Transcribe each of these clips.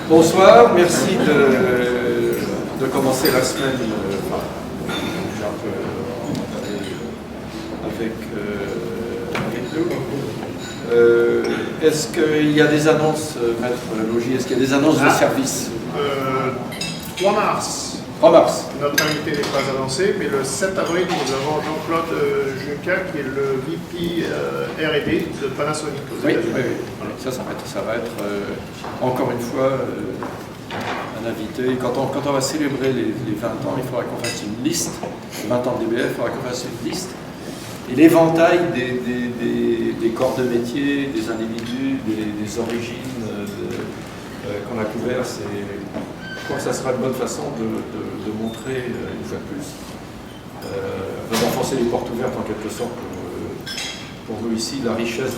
Bonsoir, merci de commencer la semaine avec nous. Est-ce qu'il y a des annonces, Maître Logis, est-ce qu'il y a des annonces de service 3 mars. 3 mars. Notre invité n'est pas annoncé, mais le 7 avril, nous avons Jean-Claude Junca, qui est le VP R&D de Panasonic aux Oui, États-Unis. oui. Ça va être encore une fois un invité. Quand on va célébrer les 20 ans, il faudra qu'on fasse une liste. 20 ans de DBF, il faudra qu'on fasse une liste. Et l'éventail des corps de métier, des individus, des origines qu'on a couverts, je crois que ça sera une bonne façon de montrer, une fois de plus, d'enfoncer les portes ouvertes en quelque sorte pour nous ici, la richesse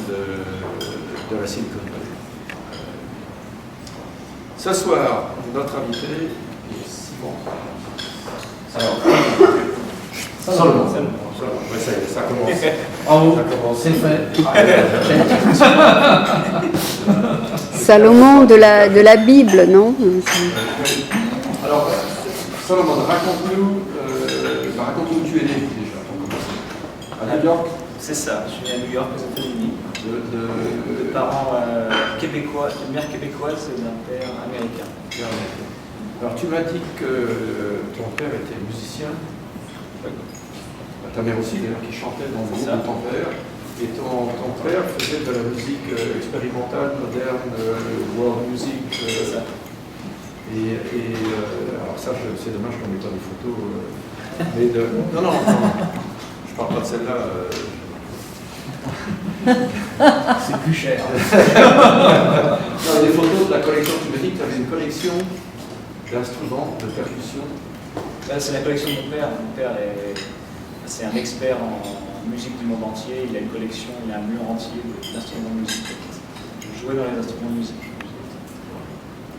de la Silicon Valley. Ce soir, notre invité est Simon. Alors, Salomon. Ouais, ça commence. Ça commence. C'est fait. Salomon de la Bible, non? Alors, Salomon, raconte-nous où tu es né déjà, pour commencer. À New York? C'est ça, je suis né à New York, aux États-Unis. De De parents québécois, d'une mère québécoise et d'un père américain. Alors, tu m'as dit que ton père était musicien. Ta mère aussi, d'ailleurs, qui chantait dans le groupe de ton père. Et ton père faisait de la musique expérimentale, moderne, world music. Ça. Alors ça, c'est dommage qu'on n'ait pas des photos. Mais non, je parle pas de celle-là. C'est plus cher. Non, des photos de la collection. Tu m'as dit que tu avais une collection d'instruments, de percussion. C'est la collection de mon père. Mon père c'est un expert en musique du monde entier. Il a une collection, il a un mur entier d'instruments de musique. Je jouais dans les instruments de musique.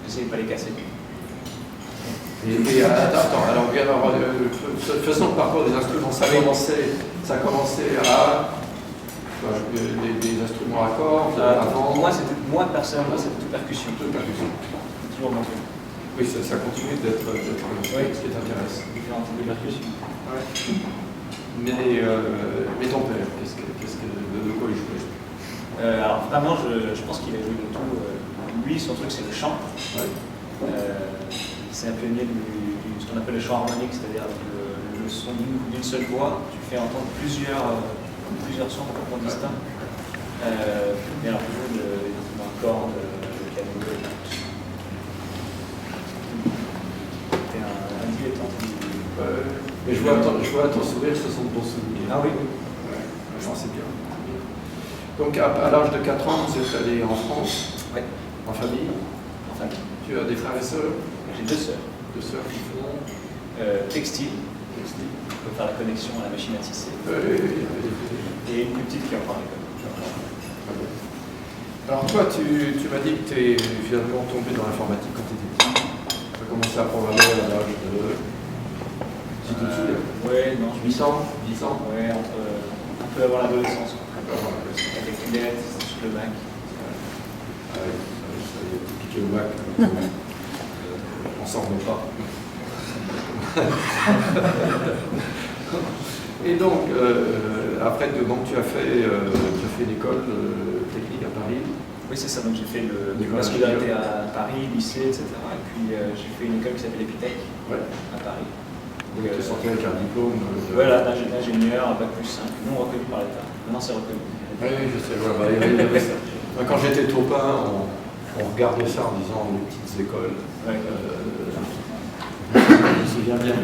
J'essayais de pas les casser. Attends, alors faisons le parcours des instruments. Ça a commencé à des instruments à cordes. Avant. Moi personnellement, c'était tout percussion. Toujours mon truc. Oui, ça continue d'être ce qui t'intéresse. Différents types de percussion. Ouais. Mais ton père, de quoi il jouait? Alors vraiment, je pense qu'il a joué de tout. Lui, son truc, c'est le chant. Ouais. C'est un pionnier de ce qu'on appelle le chant harmonique, c'est-à-dire le son d'une seule voix. Tu fais entendre plusieurs sons complètement distincts. Mais alors, toujours des instruments à cordes, le piano, le percussion. C'était un dilettante. Mais je vois à ton sourire, ce sont de bons souvenirs. Ah oui. Ouais, j'en sais bien. Donc à l'âge de 4 ans, vous êtes allé en France, Oui. en famille. En famille. Tu as des frères et sœurs? J'ai 2 sœurs. 2 sœurs qui font Textile. On peut faire la connexion à la machine à tisser. Et une plus petite qui est encore à l'école. Alors toi, tu m'as dit que tu es finalement tombé dans l'informatique quand tu étais petit. Tu as commencé à programmer à l'âge de... Oui, non, 8 ans, 10 ans. Ouais, un peu avant l'adolescence. Avec les lettres, sur le Mac. Ça y est, tu piqué au Mac. On s'en remet pas. Et donc, après, tu as fait une école technique à Paris. Oui, c'est ça. Donc j'ai fait L'école la scolarité à Paris, lycée, etc. Et puis j'ai fait une école qui s'appelle Epitech à Paris. Donc tu es sorti avec un diplôme Voilà, d'ingénieur, un bac plus 5, non reconnu par l'État. Maintenant c'est reconnu. Oui, je sais. Voilà, quand j'étais taupin, on regardait ça en disant les petites écoles. Ouais. Je me souviens bien.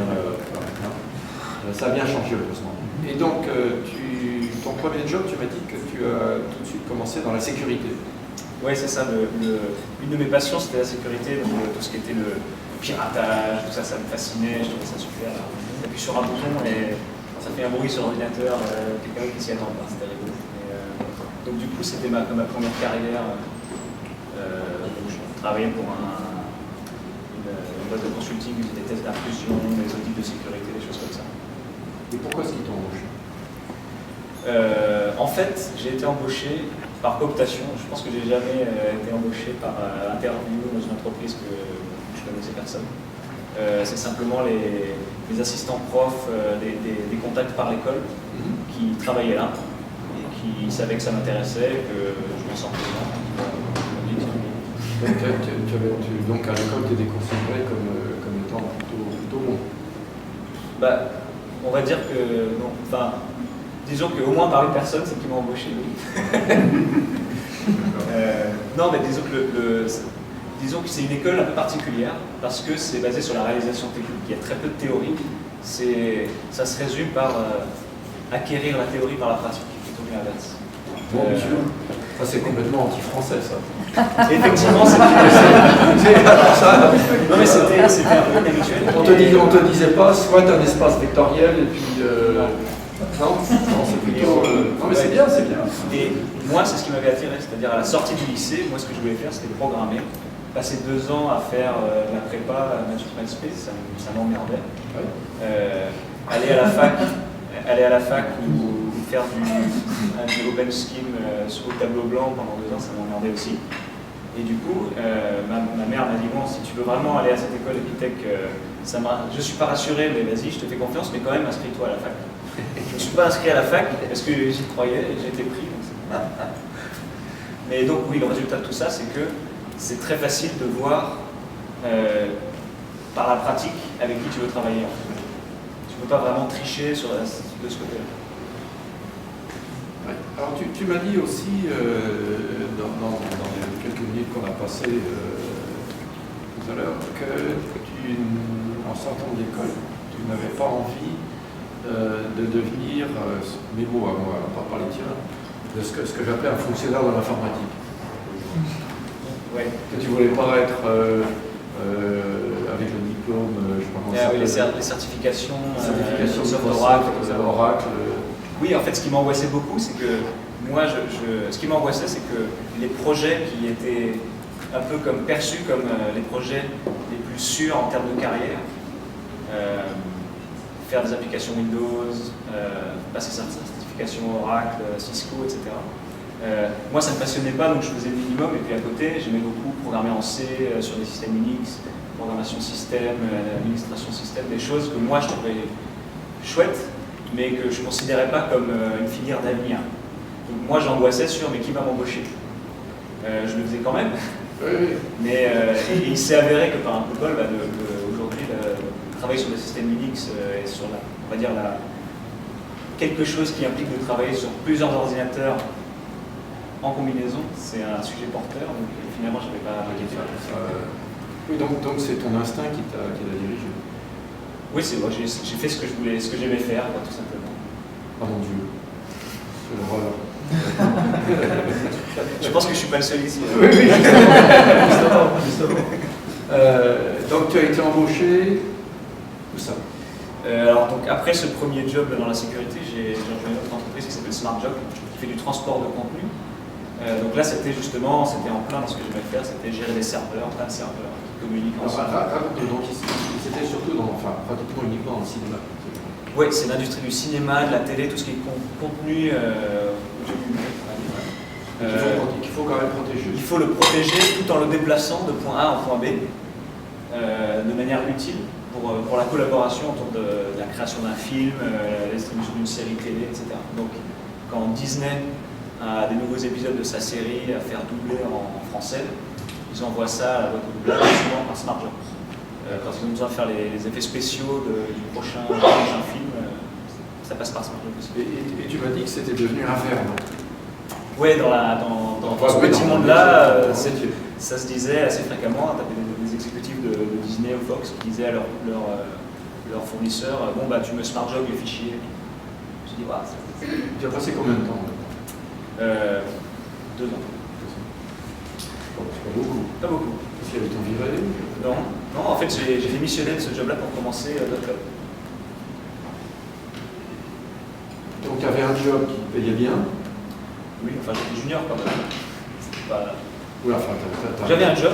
Ça a bien changé, heureusement. Et donc, ton premier job, tu m'as dit que tu as tout de suite commencé dans la sécurité. Oui, c'est ça. Une de mes passions, c'était la sécurité, donc tout ce qui était le piratage, tout ça, ça me fascinait, je trouvais ça super. J'appuie sur un bouton et ça fait un bruit sur l'ordinateur, quelqu'un qui s'y attend pas, c'était rigolo. Donc du coup, c'était ma première carrière. Je travaillais pour une boîte de consulting qui faisait des tests d'intrusion, des audits de sécurité, des choses comme ça. Et pourquoi est-ce qu'ils t'ont embauché? En fait, j'ai été embauché par cooptation. Je pense que j'ai jamais été embauché par interview dans une entreprise que je connaissais personne. C'est simplement les assistants profs, des contacts par l'école qui travaillaient là et qui savaient que ça m'intéressait, que je m'en sortais bien. Donc à l'école, tu étais considéré comme étant plutôt bon. Bah, on va dire que non. Enfin, disons qu'au moins par une personne, c'est qui m'a embauché, oui. Non, mais disons que c'est une école un peu particulière parce que c'est basé sur la réalisation technique. Il y a très peu de théorie. Ça se résume par acquérir la théorie par la pratique, plutôt que l'inverse. Bon, monsieur, ça c'est complètement anti-français, ça. Effectivement, c'est ça. Non, mais c'était un peu inhabituel. On te disait pas, soit un espace vectoriel et puis. Non, c'est plutôt. Non, mais c'est bien, c'est bien. Et moi, c'est ce qui m'avait attiré, c'est-à-dire à la sortie du lycée, moi, ce que je voulais faire, c'était programmer. Passer 2 ans à faire la prépa Natural Space, ça m'emmerdait. Ouais. Aller à la fac ou faire du open scheme au tableau blanc pendant 2 ans, ça m'emmerdait aussi. Et du coup, ma mère m'a dit, bon, si tu veux vraiment aller à cette école Epitech, je ne suis pas rassuré, mais vas-y, je te fais confiance, mais quand même, inscris-toi à la fac. Je ne me suis pas inscrit à la fac parce que j'y croyais et j'ai été pris. Mais donc, oui, le résultat de tout ça, c'est que c'est très facile de voir par la pratique avec qui tu veux travailler. Tu ne peux pas vraiment tricher de ce côté-là. Ouais. Alors tu m'as dit aussi dans les quelques minutes qu'on a passées tout à l'heure que en sortant de l'école, tu n'avais pas envie de devenir, mes mots à moi, pas par les tiens, de ce que j'appelais un fonctionnaire de l'informatique. Ouais. Que tu ne voulais pas être avec le diplôme, je sais pas comment ça s'appelle. Les certifications, Oracle. Oui, en fait, ce qui m'angoissait beaucoup, c'est que moi, ce qui m'angoissait, c'est que les projets qui étaient un peu comme perçus comme les projets les plus sûrs en termes de carrière, faire des applications Windows, passer sa certification Oracle, Cisco, etc. Moi, ça ne me passionnait pas, donc je faisais le minimum. Et puis à côté, j'aimais beaucoup programmer en C sur des systèmes Unix, programmation système, administration système, des choses que moi je trouvais chouettes, mais que je ne considérais pas comme une filière d'avenir. Donc moi, j'angoissais sur, mais qui va m'embaucher? Je le faisais quand même. Oui. Mais et il s'est avéré que par un coup de bol, aujourd'hui, travailler sur des systèmes Unix et sur on va dire quelque chose qui implique de travailler sur plusieurs ordinateurs en combinaison, c'est un sujet porteur, donc finalement je n'avais pas arrêté de faire ça. Oui, donc c'est ton instinct qui t'a dirigé. Oui, c'est vrai, j'ai fait ce que je voulais, ce que j'aimais faire, quoi, tout simplement. Oh mon Dieu, c'est l'horreur. Je pense que je ne suis pas le seul ici. Oui, justement. Donc tu as été embauché, où ça? Alors donc après ce premier job dans la sécurité, j'ai rejoint une autre entreprise qui s'appelle SmartJob, qui fait du transport de contenu. Donc là c'était en plein dans ce que j'aimais faire, c'était gérer des serveurs, plein de serveurs qui communiquent ensemble. Donc c'était surtout pratiquement uniquement dans le cinéma. Oui, c'est l'industrie du cinéma, de la télé, tout ce qui est contenu qu'il faut quand même protéger. Il faut le protéger tout en le déplaçant de point A en point B de manière utile pour la collaboration autour de la création d'un film, la distribution d'une série télé, etc. Donc quand Disney a des nouveaux épisodes de sa série à faire doubler en français, ils envoient ça à la boîte de doublage souvent par SmartJob. Quand ils ont besoin de faire les effets spéciaux du prochain film, ça passe par SmartJob aussi. Et tu m'as dit que c'était devenu un verbe. Oui, dans ce petit monde-là, ça se disait assez fréquemment. Tu avais des exécutifs de Disney ou Fox qui disaient à leurs fournisseurs, bon bah tu me SmartJob les fichiers. Je dis, waouh. Tu as passé combien de temps? 2 ans. Bon, c'est pas beaucoup. Pas beaucoup. Parce qu'il y avait ton viré? Non, en fait j'ai démissionné de ce job-là pour commencer .club. Donc tu avais un job qui payait bien? Oui, enfin j'étais junior quand même. Pas... Oui, enfin, j'avais un job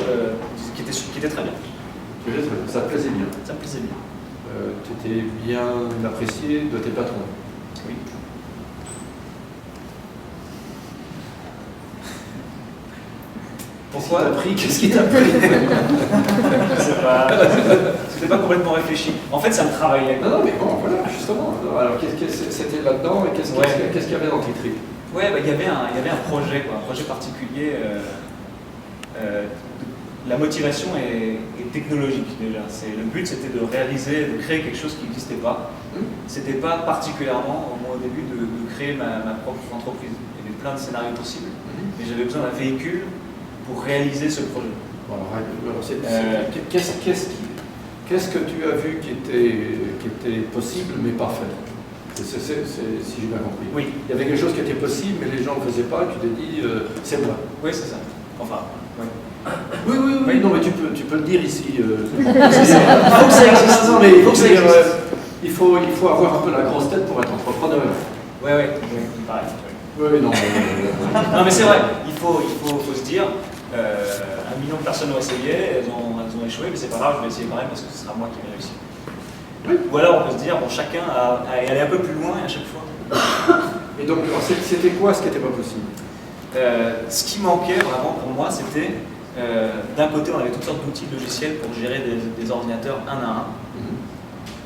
qui était très bien. Ça te plaisait bien? Ça me plaisait bien. Tu étais bien apprécié de tes patrons? Oui. Pourquoi? Qu'est-ce qui t'a pris? Je sais pas. C'était pas complètement réfléchi. En fait, ça me travaillait. Non, mais bon, voilà, justement. Alors, c'était là-dedans et qu'est-ce qu'il y avait dans tes tripes? Ouais, il y avait un projet, quoi, un projet particulier. La motivation est technologique déjà. Le but, c'était de réaliser, de créer quelque chose qui n'existait pas. C'était pas particulièrement, au moins au début, de créer ma propre entreprise. Il y avait plein de scénarios possibles, mais j'avais besoin d'un véhicule pour réaliser ce projet. Qu'est-ce que tu as vu qui était possible mais pas fait? Si j'ai bien compris. Oui. Il y avait quelque chose qui était possible mais les gens ne le faisaient pas et tu t'es dit c'est moi. Oui, c'est ça. Enfin, oui. Oui, non mais tu peux le dire ici. Il faut que ça existe. Non mais il faut avoir un peu la grosse tête pour être entrepreneur. Oui, pareil. Oui, non. Non mais c'est vrai, il faut se dire, 1 million de personnes ont essayé, elles ont échoué, mais c'est pas grave, je vais essayer quand même parce que ce sera moi qui vais réussir. Oui. Ou alors on peut se dire, bon, chacun a aller un peu plus loin à chaque fois. Et donc c'était quoi ce qui n'était pas possible? Ce qui manquait vraiment pour moi, c'était d'un côté on avait toutes sortes d'outils logiciels pour gérer des ordinateurs un à un.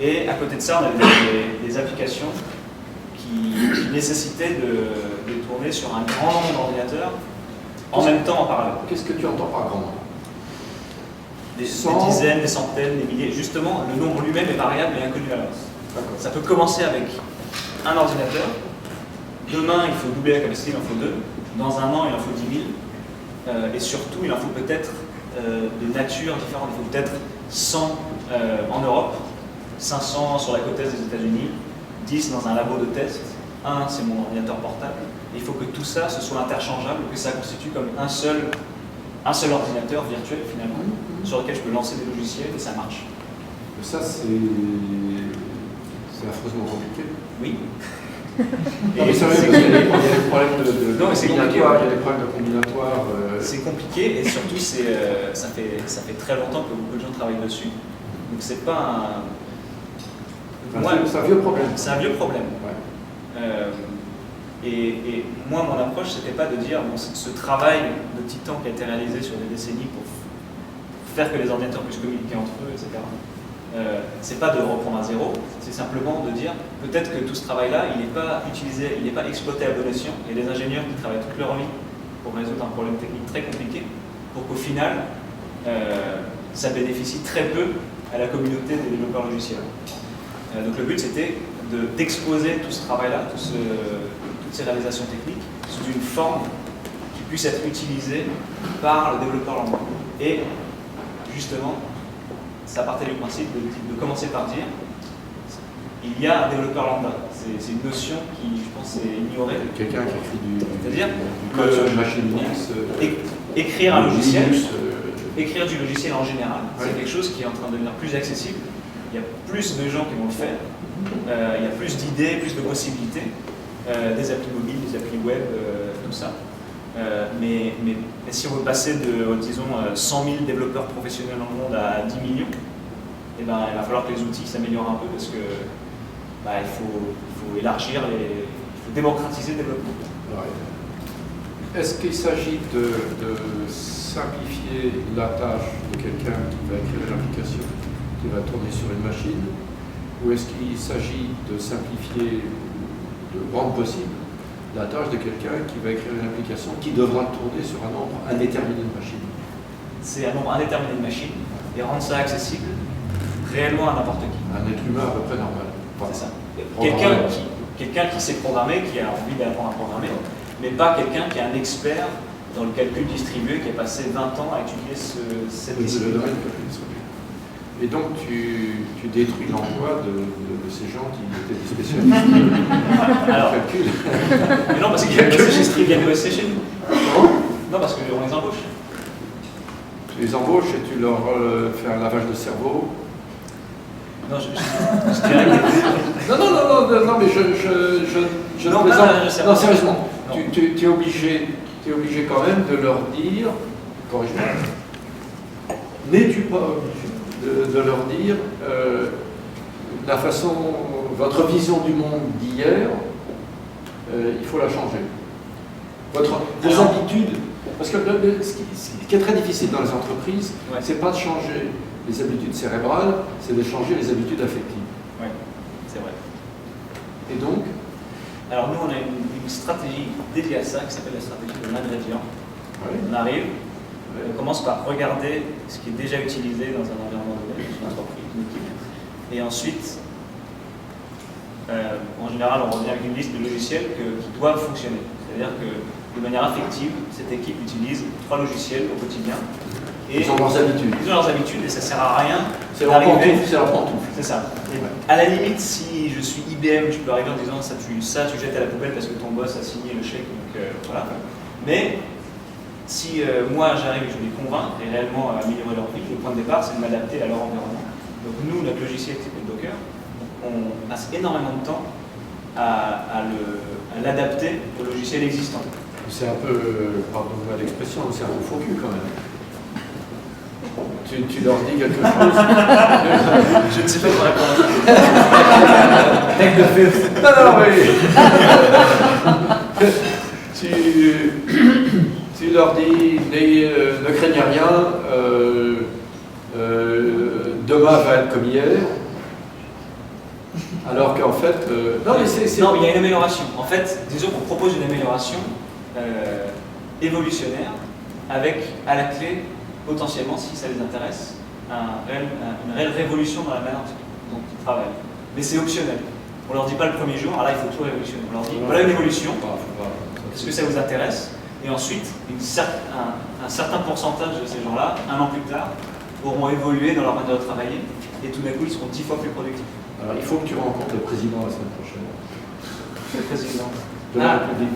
Et à côté de ça, on avait des applications qui nécessitaient de tourner sur un grand nombre d'ordinateurs en même temps en parallèle. Qu'est-ce que tu entends par grand nombre? Des dizaines, des centaines, des milliers. Justement, le nombre lui-même est variable et inconnu à l'avance. Ça peut commencer avec un ordinateur. Demain, il faut doubler la capacité, il en faut 2. Dans un an, il en faut 10 000. Et surtout, il en faut peut-être de nature différente. Il faut peut-être 100 en Europe, 500 sur la côte est des États-Unis, 10 dans un labo de test. Un, c'est mon ordinateur portable. Il faut que tout ça, ce soit interchangeable, que ça constitue comme un seul ordinateur virtuel finalement, sur lequel je peux lancer des logiciels et ça marche. Ça, c'est affreusement compliqué. Oui. Non, mais c'est vrai, parce qu'il y a des problèmes non, mais c'est compliqué. Il y a des problèmes de combinatoire. C'est compliqué et surtout, ça fait très longtemps que beaucoup de gens travaillent dessus. Donc c'est pas c'est un vieux problème. C'est un vieux problème. Ouais. Et moi, mon approche, c'était pas de dire bon, ce travail de titan qui a été réalisé sur des décennies pour faire que les ordinateurs puissent communiquer entre eux, etc. C'est pas de reprendre à zéro, c'est simplement de dire peut-être que tout ce travail-là, il n'est pas utilisé, il n'est pas exploité à bon escient. Il y a des ingénieurs qui travaillent toute leur vie pour résoudre un problème technique très compliqué, pour qu'au final, ça bénéficie très peu à la communauté des développeurs logiciels. Donc le but, c'était d'exposer tout ce travail-là, toutes ces réalisations techniques, sous une forme qui puisse être utilisée par le développeur lambda. Et justement, ça partait du principe de commencer par dire il y a un développeur lambda. C'est une notion qui, je pense, est ignorée. Quelqu'un qui écrit du code sur une machine Linux. Écrire un logiciel, écrire du logiciel en général, c'est quelque chose qui est en train de devenir plus accessible. Il y a plus de gens qui vont le faire. Il y a plus d'idées, plus de possibilités. Des applis mobiles, des applis web, tout ça. Mais si on veut passer de, disons, 100 000 développeurs professionnels dans le monde à 10 millions, eh ben, il va falloir que les outils s'améliorent un peu parce que il faut élargir, il faut démocratiser le développement. Ouais. Est-ce qu'il s'agit de simplifier la tâche de quelqu'un qui va écrire une application qui va tourner sur une machine, ou est-ce qu'il s'agit de simplifier, de rendre possible la tâche de quelqu'un qui va écrire une application qui devra tourner sur un nombre indéterminé de machines? C'est un nombre indéterminé de machines et rendre ça accessible réellement à n'importe qui. Un être humain à peu près normal. C'est ça. Quelqu'un qui sait programmer, qui a envie d'apprendre à programmer, mais pas quelqu'un qui est un expert dans le calcul distribué, qui a passé 20 ans à étudier cette discipline. Le domaine du calcul distribué. Et donc tu détruis l'emploi de ces gens qui étaient des spécialistes Alors, calcul. Mais non, parce qu'ils viennent bosser chez nous. Non, parce qu'on les embauche. Tu les embauches et tu leur fais un lavage de cerveau. Non, je dirais que... Non, mais je non, plaisante. Non, sérieusement, tu es obligé quand même de leur dire, corrige-moi, n'es-tu pas obligé de leur dire la façon, votre vision du monde d'hier, il faut la changer. Vos habitudes Parce que ce qui est très difficile dans les entreprises, c'est pas de changer les habitudes cérébrales, c'est de changer les habitudes affectives. Oui, c'est vrai. Et donc, alors nous, on a une stratégie dédiée à ça qui s'appelle la stratégie de l'ingrédient. On arrive, on commence par regarder ce qui est déjà utilisé dans un environnement donné, une entreprise, une équipe. Et ensuite, en général, on revient avec une liste de logiciels qui doivent fonctionner. C'est-à-dire que de manière affective, cette équipe utilise 3 logiciels au quotidien. Et ils ont leurs habitudes. Ils ont leurs habitudes et ça ne sert à rien. C'est leur pantoufle, c'est leur pantoufle. C'est ça. Et à la limite, si je suis IBM, je peux arriver en disant ça tu jettes à la poubelle parce que ton boss a signé le chèque. Donc voilà. Mais si moi j'arrive et je les convainc et réellement à améliorer leur vie, le point de départ c'est de m'adapter à leur environnement. Donc nous, notre logiciel qui s'appelle Docker, on passe énormément de temps à l'adapter au logiciel existant. C'est un peu, pardon-moi l'expression, c'est un peu faux cul quand même. Tu leur dis quelque chose. Je ne sais pas quoi répondre. Tech de fifth. Non, oui. Tu leur dis, ne craignez rien, demain va être comme hier. Alors qu'en fait... Non, mais il y a une amélioration. En fait, disons qu'on propose une amélioration évolutionnaire avec, à la clé, potentiellement, si ça les intéresse, une réelle révolution dans la manière dont ils travaillent. Mais c'est optionnel. On leur dit pas le premier jour, alors là il faut tout révolutionner. On leur dit voilà une évolution, est-ce que ça vous intéresse? Et ensuite, un certain pourcentage de ces gens-là, 1 an plus tard, auront évolué dans leur manière de travailler et tout d'un coup ils seront 10 fois plus productifs. Alors il faut que tu rencontres le président la semaine prochaine. Le président de la République.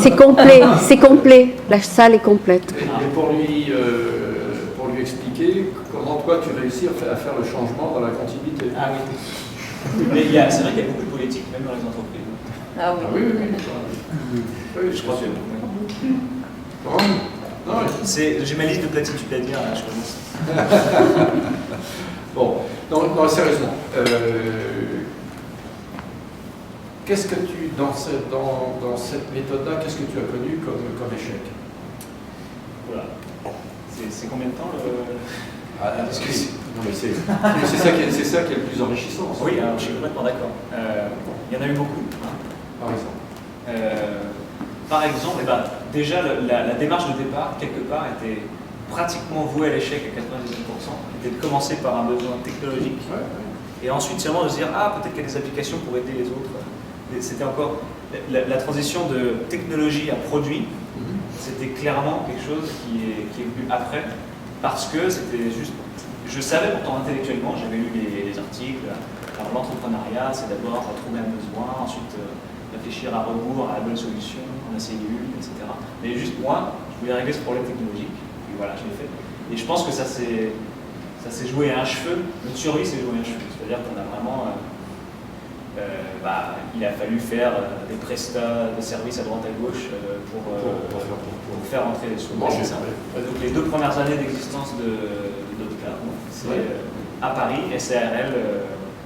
C'est complet, la salle est complète. Et pour lui expliquer comment toi tu réussis à faire le changement dans la continuité. Ah oui. Mais c'est vrai qu'il y a beaucoup de politique, même dans les entreprises. Ah oui. Ah oui. Oui, je crois que j'ai ma liste de platitudes à dire, là, je commence. Bon, non, sérieusement. Qu'est-ce que tu, dans cette méthode-là, qu'est-ce que tu as connu comme échec? Voilà. C'est combien de temps la discussion? Non, mais c'est ça qui est le plus enrichissant. Oui, alors, je suis complètement d'accord. Il y en a eu beaucoup. Par exemple, déjà la démarche de départ, quelque part, était pratiquement vouée à l'échec à 98%, était de commencer par un besoin technologique, et ensuite seulement de se dire peut-être qu'il y a des applications pour aider les autres. C'était encore la transition de technologie à produit, c'était clairement quelque chose qui est venu après, parce que c'était juste. Je savais pourtant intellectuellement, j'avais lu les articles. Alors l'entrepreneuriat, c'est d'abord trouver un besoin, ensuite réfléchir à rebours, à la bonne solution, en essayer une, etc. Mais juste moi, je voulais régler ce problème technologique, et voilà, je l'ai fait. Et je pense que ça s'est joué à un cheveu, notre survie s'est joué à un cheveu. C'est-à-dire qu'on a vraiment... il a fallu faire des prestats de services à droite à gauche pour faire entrer les sous. Donc les 2 premières années d'existence de Docker, c'est à Paris, SARL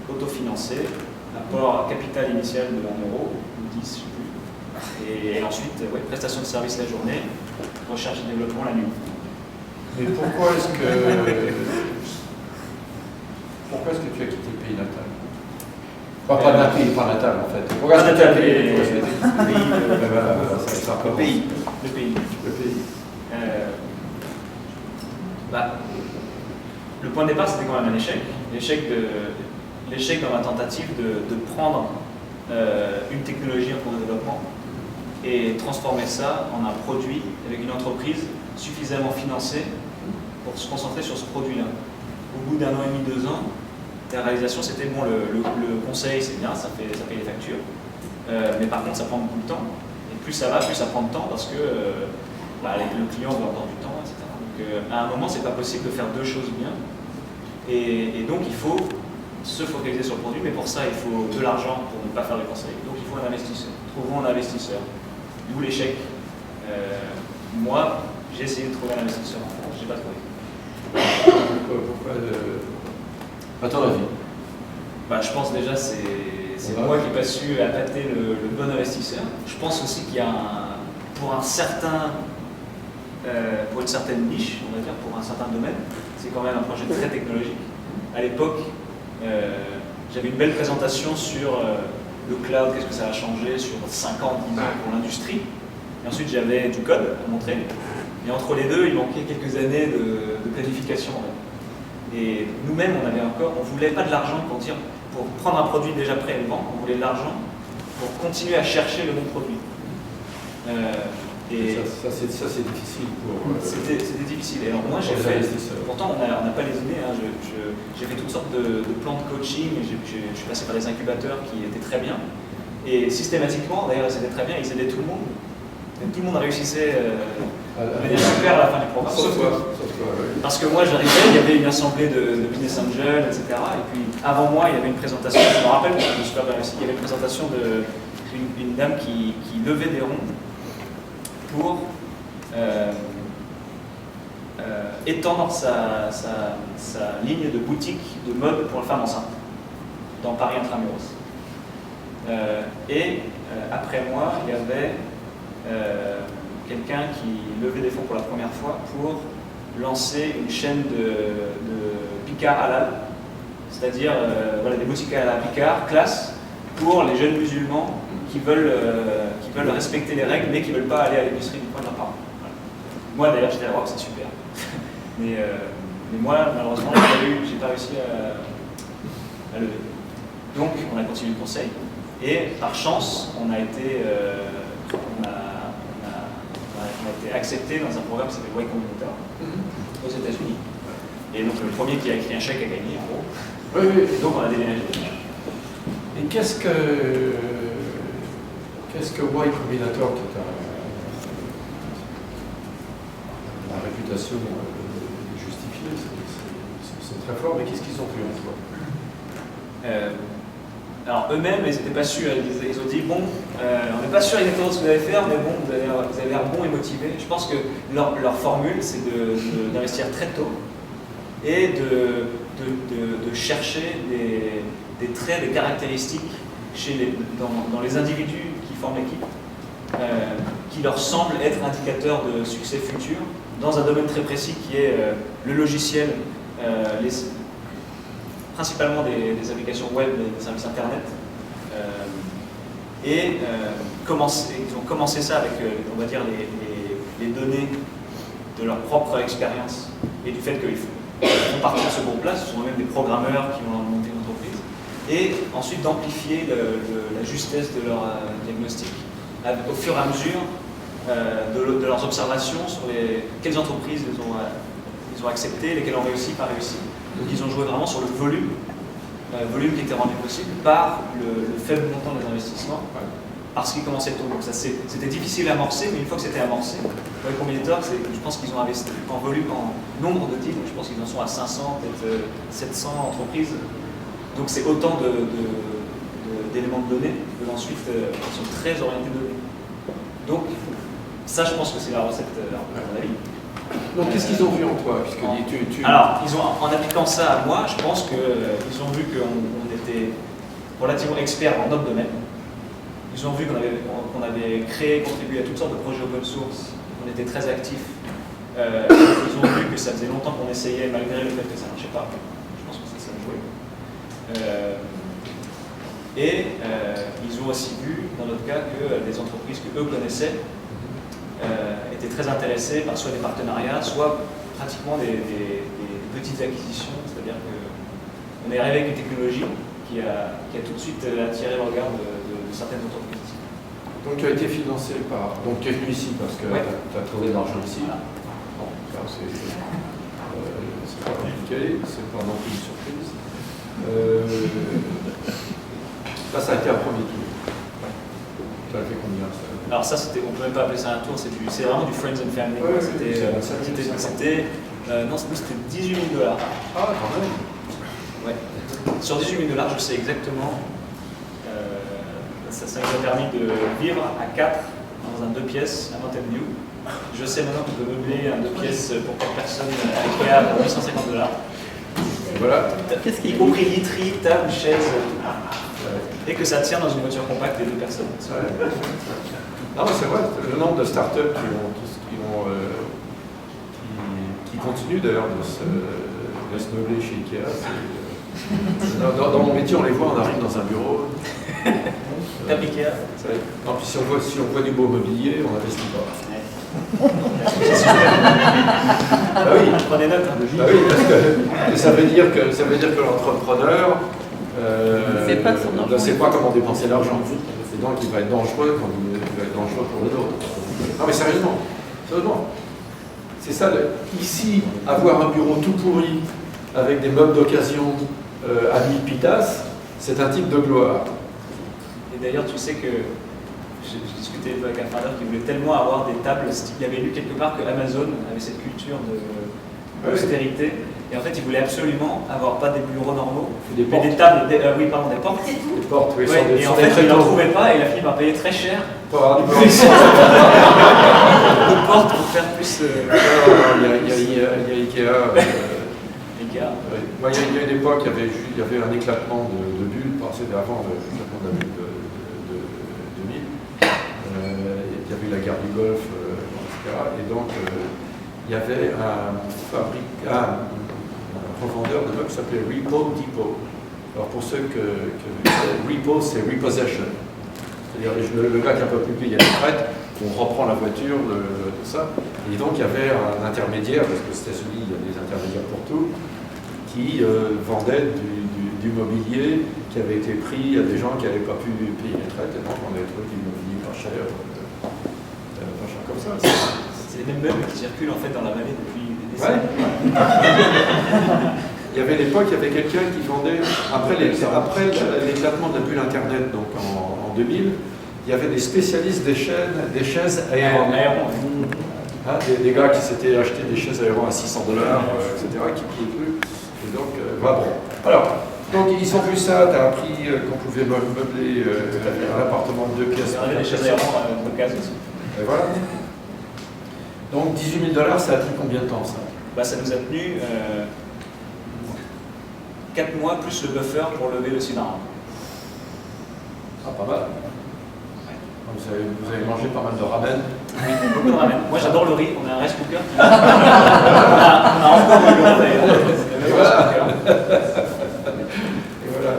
autofinancé, apport capital initial de 1 euro, ou 10, je ne sais plus. Et ensuite, prestation de service la journée, recherche et développement la nuit. Mais pourquoi est-ce que tu as quitté le pays natal? Pas le pays natal en fait. Pourquoi est-ce que tu as quitté le pays? Le pays. Le point de départ, c'était quand même un échec. L'échec dans ma tentative de prendre une technologie en cours de développement et transformer ça en un produit avec une entreprise suffisamment financée pour se concentrer sur ce produit-là. Au bout d'1 an et demi, 2 ans, la réalisation, c'était bon, le conseil, c'est bien, ça paye les factures, mais par contre, ça prend beaucoup de temps. Et plus ça va, plus ça prend de temps parce que le client veut encore du temps, etc. Donc, à un moment, c'est pas possible de faire 2 choses bien. Et donc, il faut se focaliser sur le produit, mais pour ça, il faut de l'argent pour ne pas faire de conseil. Donc, il faut un investisseur. Trouvons un investisseur. D'où l'échec. Moi, j'ai essayé de trouver un investisseur en France, je n'ai pas trouvé. Pourquoi à ton avis? Je pense déjà c'est moi qui n'ai pas su appâter le bon investisseur. Je pense aussi qu'il y a pour une certaine niche, on va dire, pour un certain domaine, c'est quand même un projet très technologique. À l'époque, j'avais une belle présentation sur le cloud, qu'est-ce que ça a changé sur 5 ans, 10 ans pour l'industrie. Et ensuite, j'avais du code à montrer. Et entre les deux, il manquait quelques années de planification. Et nous-mêmes, on ne voulait pas de l'argent pour prendre un produit déjà prêt et le vendre, on voulait de l'argent pour continuer à chercher le bon produit. Et ça c'est difficile pour... C'était difficile. Et alors moi, j'ai fait... Pourtant, on n'a pas les données. Hein, j'ai fait toutes sortes de plans de coaching. Je suis passé par des incubateurs qui étaient très bien. Et systématiquement, d'ailleurs, c'était très bien, ils aidaient tout le monde. Et tout le monde réussissait de manière super à la fin du programme. Sauf toi. Parce que moi, j'arrivais, il y avait une assemblée de business angels, etc. Et puis, avant moi, il y avait une présentation, je me rappelle, je me suis super bien réussi, il y avait une présentation d'une dame qui levait des ronds pour étendre sa ligne de boutique de mode pour les femmes enceintes dans Paris Intramuros. Après moi, il y avait quelqu'un qui levait des fonds pour la première fois pour lancer une chaîne de Picard halal, c'est-à-dire des boutiques à la Picard, classe, pour les jeunes musulmans qui veulent respecter les règles mais qui ne veulent pas aller à l'épicerie du coin de leurs parents. Voilà. Moi d'ailleurs j'étais là, c'est super. mais moi malheureusement j'ai pas réussi à lever. Donc on a continué le conseil et par chance on a été accepté dans un programme qui s'appelle Y Combinator aux États-Unis. Et donc le premier qui a écrit un chèque a gagné en gros. Oui. Et donc on a déménagé. Et qu'est-ce que Y Combinator, qui a la réputation justifiée, c'est très fort, mais qu'est-ce qu'ils ont fait en soi? Alors eux-mêmes, ils n'étaient pas sûrs, ils ont dit bon, on n'est pas sûr exactement de ce que vous allez faire, mais bon, vous avez l'air bon et motivé. Je pense que leur formule, c'est d'investir très tôt et de chercher des traits, des caractéristiques dans les individus qui forment l'équipe, qui leur semblent être indicateurs de succès futur dans un domaine très précis qui est le logiciel, principalement des applications web et des services internet. Ils ont commencé ça avec, on va dire, les données de leur propre expérience et du fait qu'ils font partie de ce groupe-là, ce sont même des programmeurs qui ont monté une entreprise, et ensuite d'amplifier la justesse de leur diagnostic au fur et à mesure de leurs observations sur quelles entreprises ils ont accepté, lesquelles ont réussi, pas réussi. Donc ils ont joué vraiment sur le volume qui était rendu possible par le faible montant des investissements, parce qu'ils commençaient tôt. Donc c'était difficile à amorcer, mais une fois que c'était amorcé, Y Combinator, je pense qu'ils ont investi en volume, en nombre de titres, je pense qu'ils en sont à 500, peut-être 700 entreprises. Donc c'est autant d'éléments de données que ensuite ils sont très orientés de données. Donc ça, je pense que c'est la recette à mon avis. Donc qu'est-ce qu'ils ont vu en toi? Alors, en appliquant ça à moi, je pense qu'ils ont vu qu'on était relativement experts dans notre domaine. Ils ont vu qu'on avait créé, contribué à toutes sortes de projets open source, qu'on était très actifs. Ils ont vu que ça faisait longtemps qu'on essayait malgré le fait que ça ne marchait pas. Je pense que ça a joué. Ils ont aussi vu, dans notre cas, que des entreprises qu'eux connaissaient étaient très intéressés par soit des partenariats, soit pratiquement des petites acquisitions. C'est-à-dire qu'on est arrivé avec une technologie qui a tout de suite attiré le regard de certaines entreprises. Donc tu as été financé par... Donc tu es venu ici parce que tu as trouvé de l'argent ici. Voilà. Bon, c'est pas compliqué, c'est pas non plus une surprise. Ça a été un premier tour. Tu as fait combien ça? Alors ça, on ne peut même pas appeler ça un tour, c'est vraiment du friends and family. Ouais, c'était 18 000 $. Ah, quand même. Ouais. Sur 18 000 $, je sais exactement, ça nous a permis de vivre à 4 dans un 2 pièces à Mountain View. Je sais maintenant qu'on peut meubler un 2 pièces pour 4 personnes à IKEA pour 850 $. Voilà. Y compris literie, table, chaise, et que ça tient dans une voiture compacte des deux personnes. Ouais. Non, c'est vrai, le nombre de startups qui continuent d'ailleurs de se meubler chez Ikea. Dans mon métier, on les voit, on arrive dans un bureau. Table Ikea. Non, puis si on voit du beau mobilier, on n'investit pas. Bah oui, Prenez note. bah oui, parce que ça veut dire que l'entrepreneur ne sait pas comment dépenser l'argent. Et donc il va être dangereux quand il va être dangereux pour les autres. Non mais sérieusement. C'est ça, ici, avoir un bureau tout pourri avec des meubles d'occasion à 1000 pitas, c'est un type de gloire. Et d'ailleurs, tu sais que j'ai discuté avec un founder qui voulait tellement avoir des tables, il avait lu quelque part que Amazon avait cette culture d'austérité. Et en fait, il voulait absolument avoir pas des bureaux normaux, Des mais des tables, des portes. Les portes, oui, Ouais, et en fait, il n'en trouvait pas et il a fini par payer très cher pour avoir du de portes pour faire plus. Il y a Ikea. Ikea. Ouais, il y a une époque, il y avait un éclatement de bulles, c'était avant l'éclatement de la bulle de 2000. Il y avait eu la guerre du Golfe, etc. Et donc, il y avait un revendeur de meubles qui s'appelait Repo Depot. Alors pour ceux Repo, c'est repossession. C'est-à-dire le gars qui n'a pas pu payer la retraite, on reprend la voiture, tout ça. Et donc il y avait un intermédiaire, parce que aux États-Unis, il y a des intermédiaires pour tout, qui vendait du mobilier qui avait été pris à des gens qui n'avaient pas pu payer les retraites. Et donc on avait trouvé du mobilier pas cher comme ça. C'est les mêmes meubles qui circulent en fait dans la vallée depuis des décennies. Ouais. Il y avait l'époque, il y avait quelqu'un qui vendait, après l'éclatement de la bulle Internet, donc en 2000, il y avait des spécialistes des chaises aérones. Hein, des gars qui s'étaient achetés des chaises aérones à $600, etc., qui ne pliaient plus. Et donc, voilà, bon. Alors, donc ils ont vu ça, tu as appris qu'on pouvait meubler un appartement de 2 pièces. Il y avait des chaises aérones de case aussi. Et voilà. Donc $18 000, ça a pris combien de temps ça? Bah, ça nous a tenu 4 mois plus le buffer pour lever le cylindre. Ah, pas mal. Vous avez mangé pas mal de ramen. Oui, beaucoup de ramen. Moi j'adore le riz, on a un rice cooker. on a encore le riz d'ailleurs. Et voilà. Et voilà.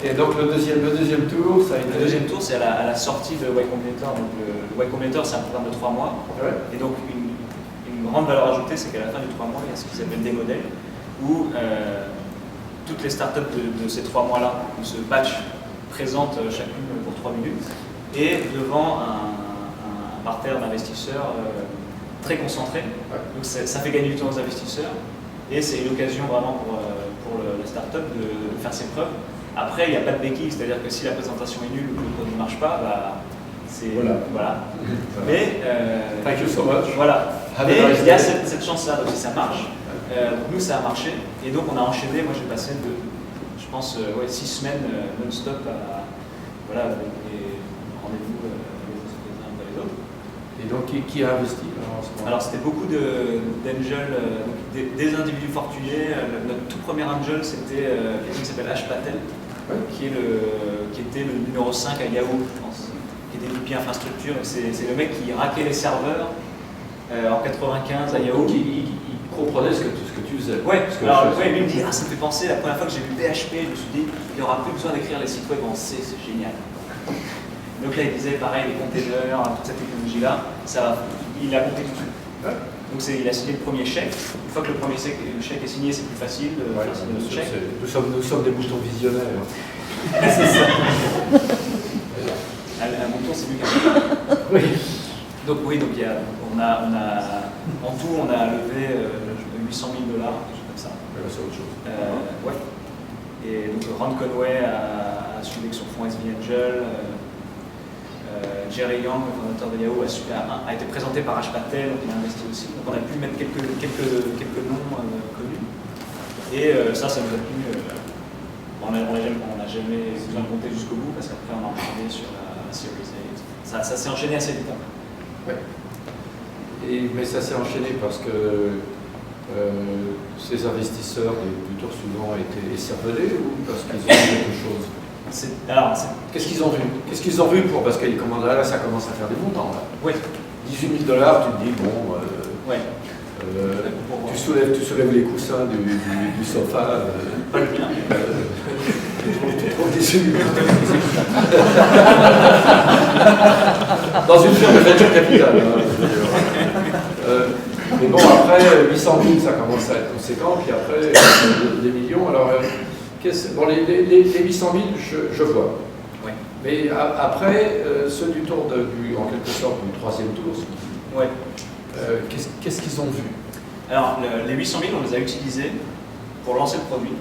Et donc le deuxième tour, ça a été... Le deuxième tour, c'est à la sortie de Y Combinator. Donc le Y Combinator, c'est un programme de 3 mois. Ouais. Et donc une grande valeur ajoutée, c'est qu'à la fin du 3 mois, il y a ce qu'ils appellent des modèles, où toutes les startups de ces 3 mois-là, où ce batch présente chacune pour 3 minutes, et devant un parterre d'investisseurs très concentré. Ouais. Donc ça fait gagner du temps aux investisseurs, et c'est une occasion vraiment pour la startup de faire ses preuves. Après, il n'y a pas de béquille, c'est-à-dire que si la présentation est nulle ou que le produit ne marche pas, bah, c'est... Voilà. Mais... Thank you so much. Voilà. Have Mais a nice il y a day. cette chance-là, donc si ça marche. Donc nous, ça a marché. Et donc on a enchaîné. Moi, j'ai passé je pense, 6 semaines non-stop à avec des rendez-vous les uns après les autres. Et donc, qui a investi en ce moment? Alors, c'était beaucoup d'angels, des individus fortunés. Notre tout premier angel, c'était quelqu'un qui s'appelle Ash Patel, qui était le numéro 5 à Yahoo, je pense, qui était VP infrastructure. C'est le mec qui raquait les serveurs en 95 à Yahoo. Il comprenait ce que tu faisais. Ouais, alors lui me dit, ça me fait penser, la première fois que j'ai vu PHP, je me suis dit, il n'y aura plus besoin d'écrire les sites web en C, c'est génial. Donc là, il disait pareil, les containers, toute cette technologie-là, il a monté tout de suite. Ouais. Donc il a signé le premier chèque. Une fois que le premier chèque est signé, c'est plus facile de faire signer le chèque. Nous sommes des boutons visionnaires. C'est ça. Un mouton, c'est mieux qu'un mouton. Oui. Donc en tout, on a levé $800 000, quelque chose comme ça. C'est autre chose. Ouais. Et donc Ron Conway a suivi avec son fonds SV Angel. Jerry Yang, le fondateur de Yahoo, a été présenté par Ash Patel, donc il a investi aussi. Donc on a pu mettre quelques noms connus. Et ça nous a plu. On n'a jamais besoin de monter jusqu'au bout parce qu'après on a enchaîné sur la Series A. Ça s'est enchaîné assez vite. Ouais. Mais ça s'est enchaîné parce que ces investisseurs du tour suivant étaient écervelés ou parce qu'ils ont vu quelque chose? Qu'est-ce qu'ils ont vu? Qu'est-ce qu'ils ont vu pour, parce que là, ça commence à faire des montants. Là. Oui. $18 000, tu te dis, bon, ouais. tu soulèves les coussins du sofa. Pas le bien. Tu trouves 18 000 dans une firme de venture capital. Mais bon, après, 800 000, ça commence à être conséquent, puis après, des millions. Alors, bon, les 800 000, je vois. Ouais. Mais après, ceux du tour, en quelque sorte, du troisième tour, ouais. Qu'est-ce qu'ils ont vu? Alors, les 800 000, on les a utilisés pour lancer le produit.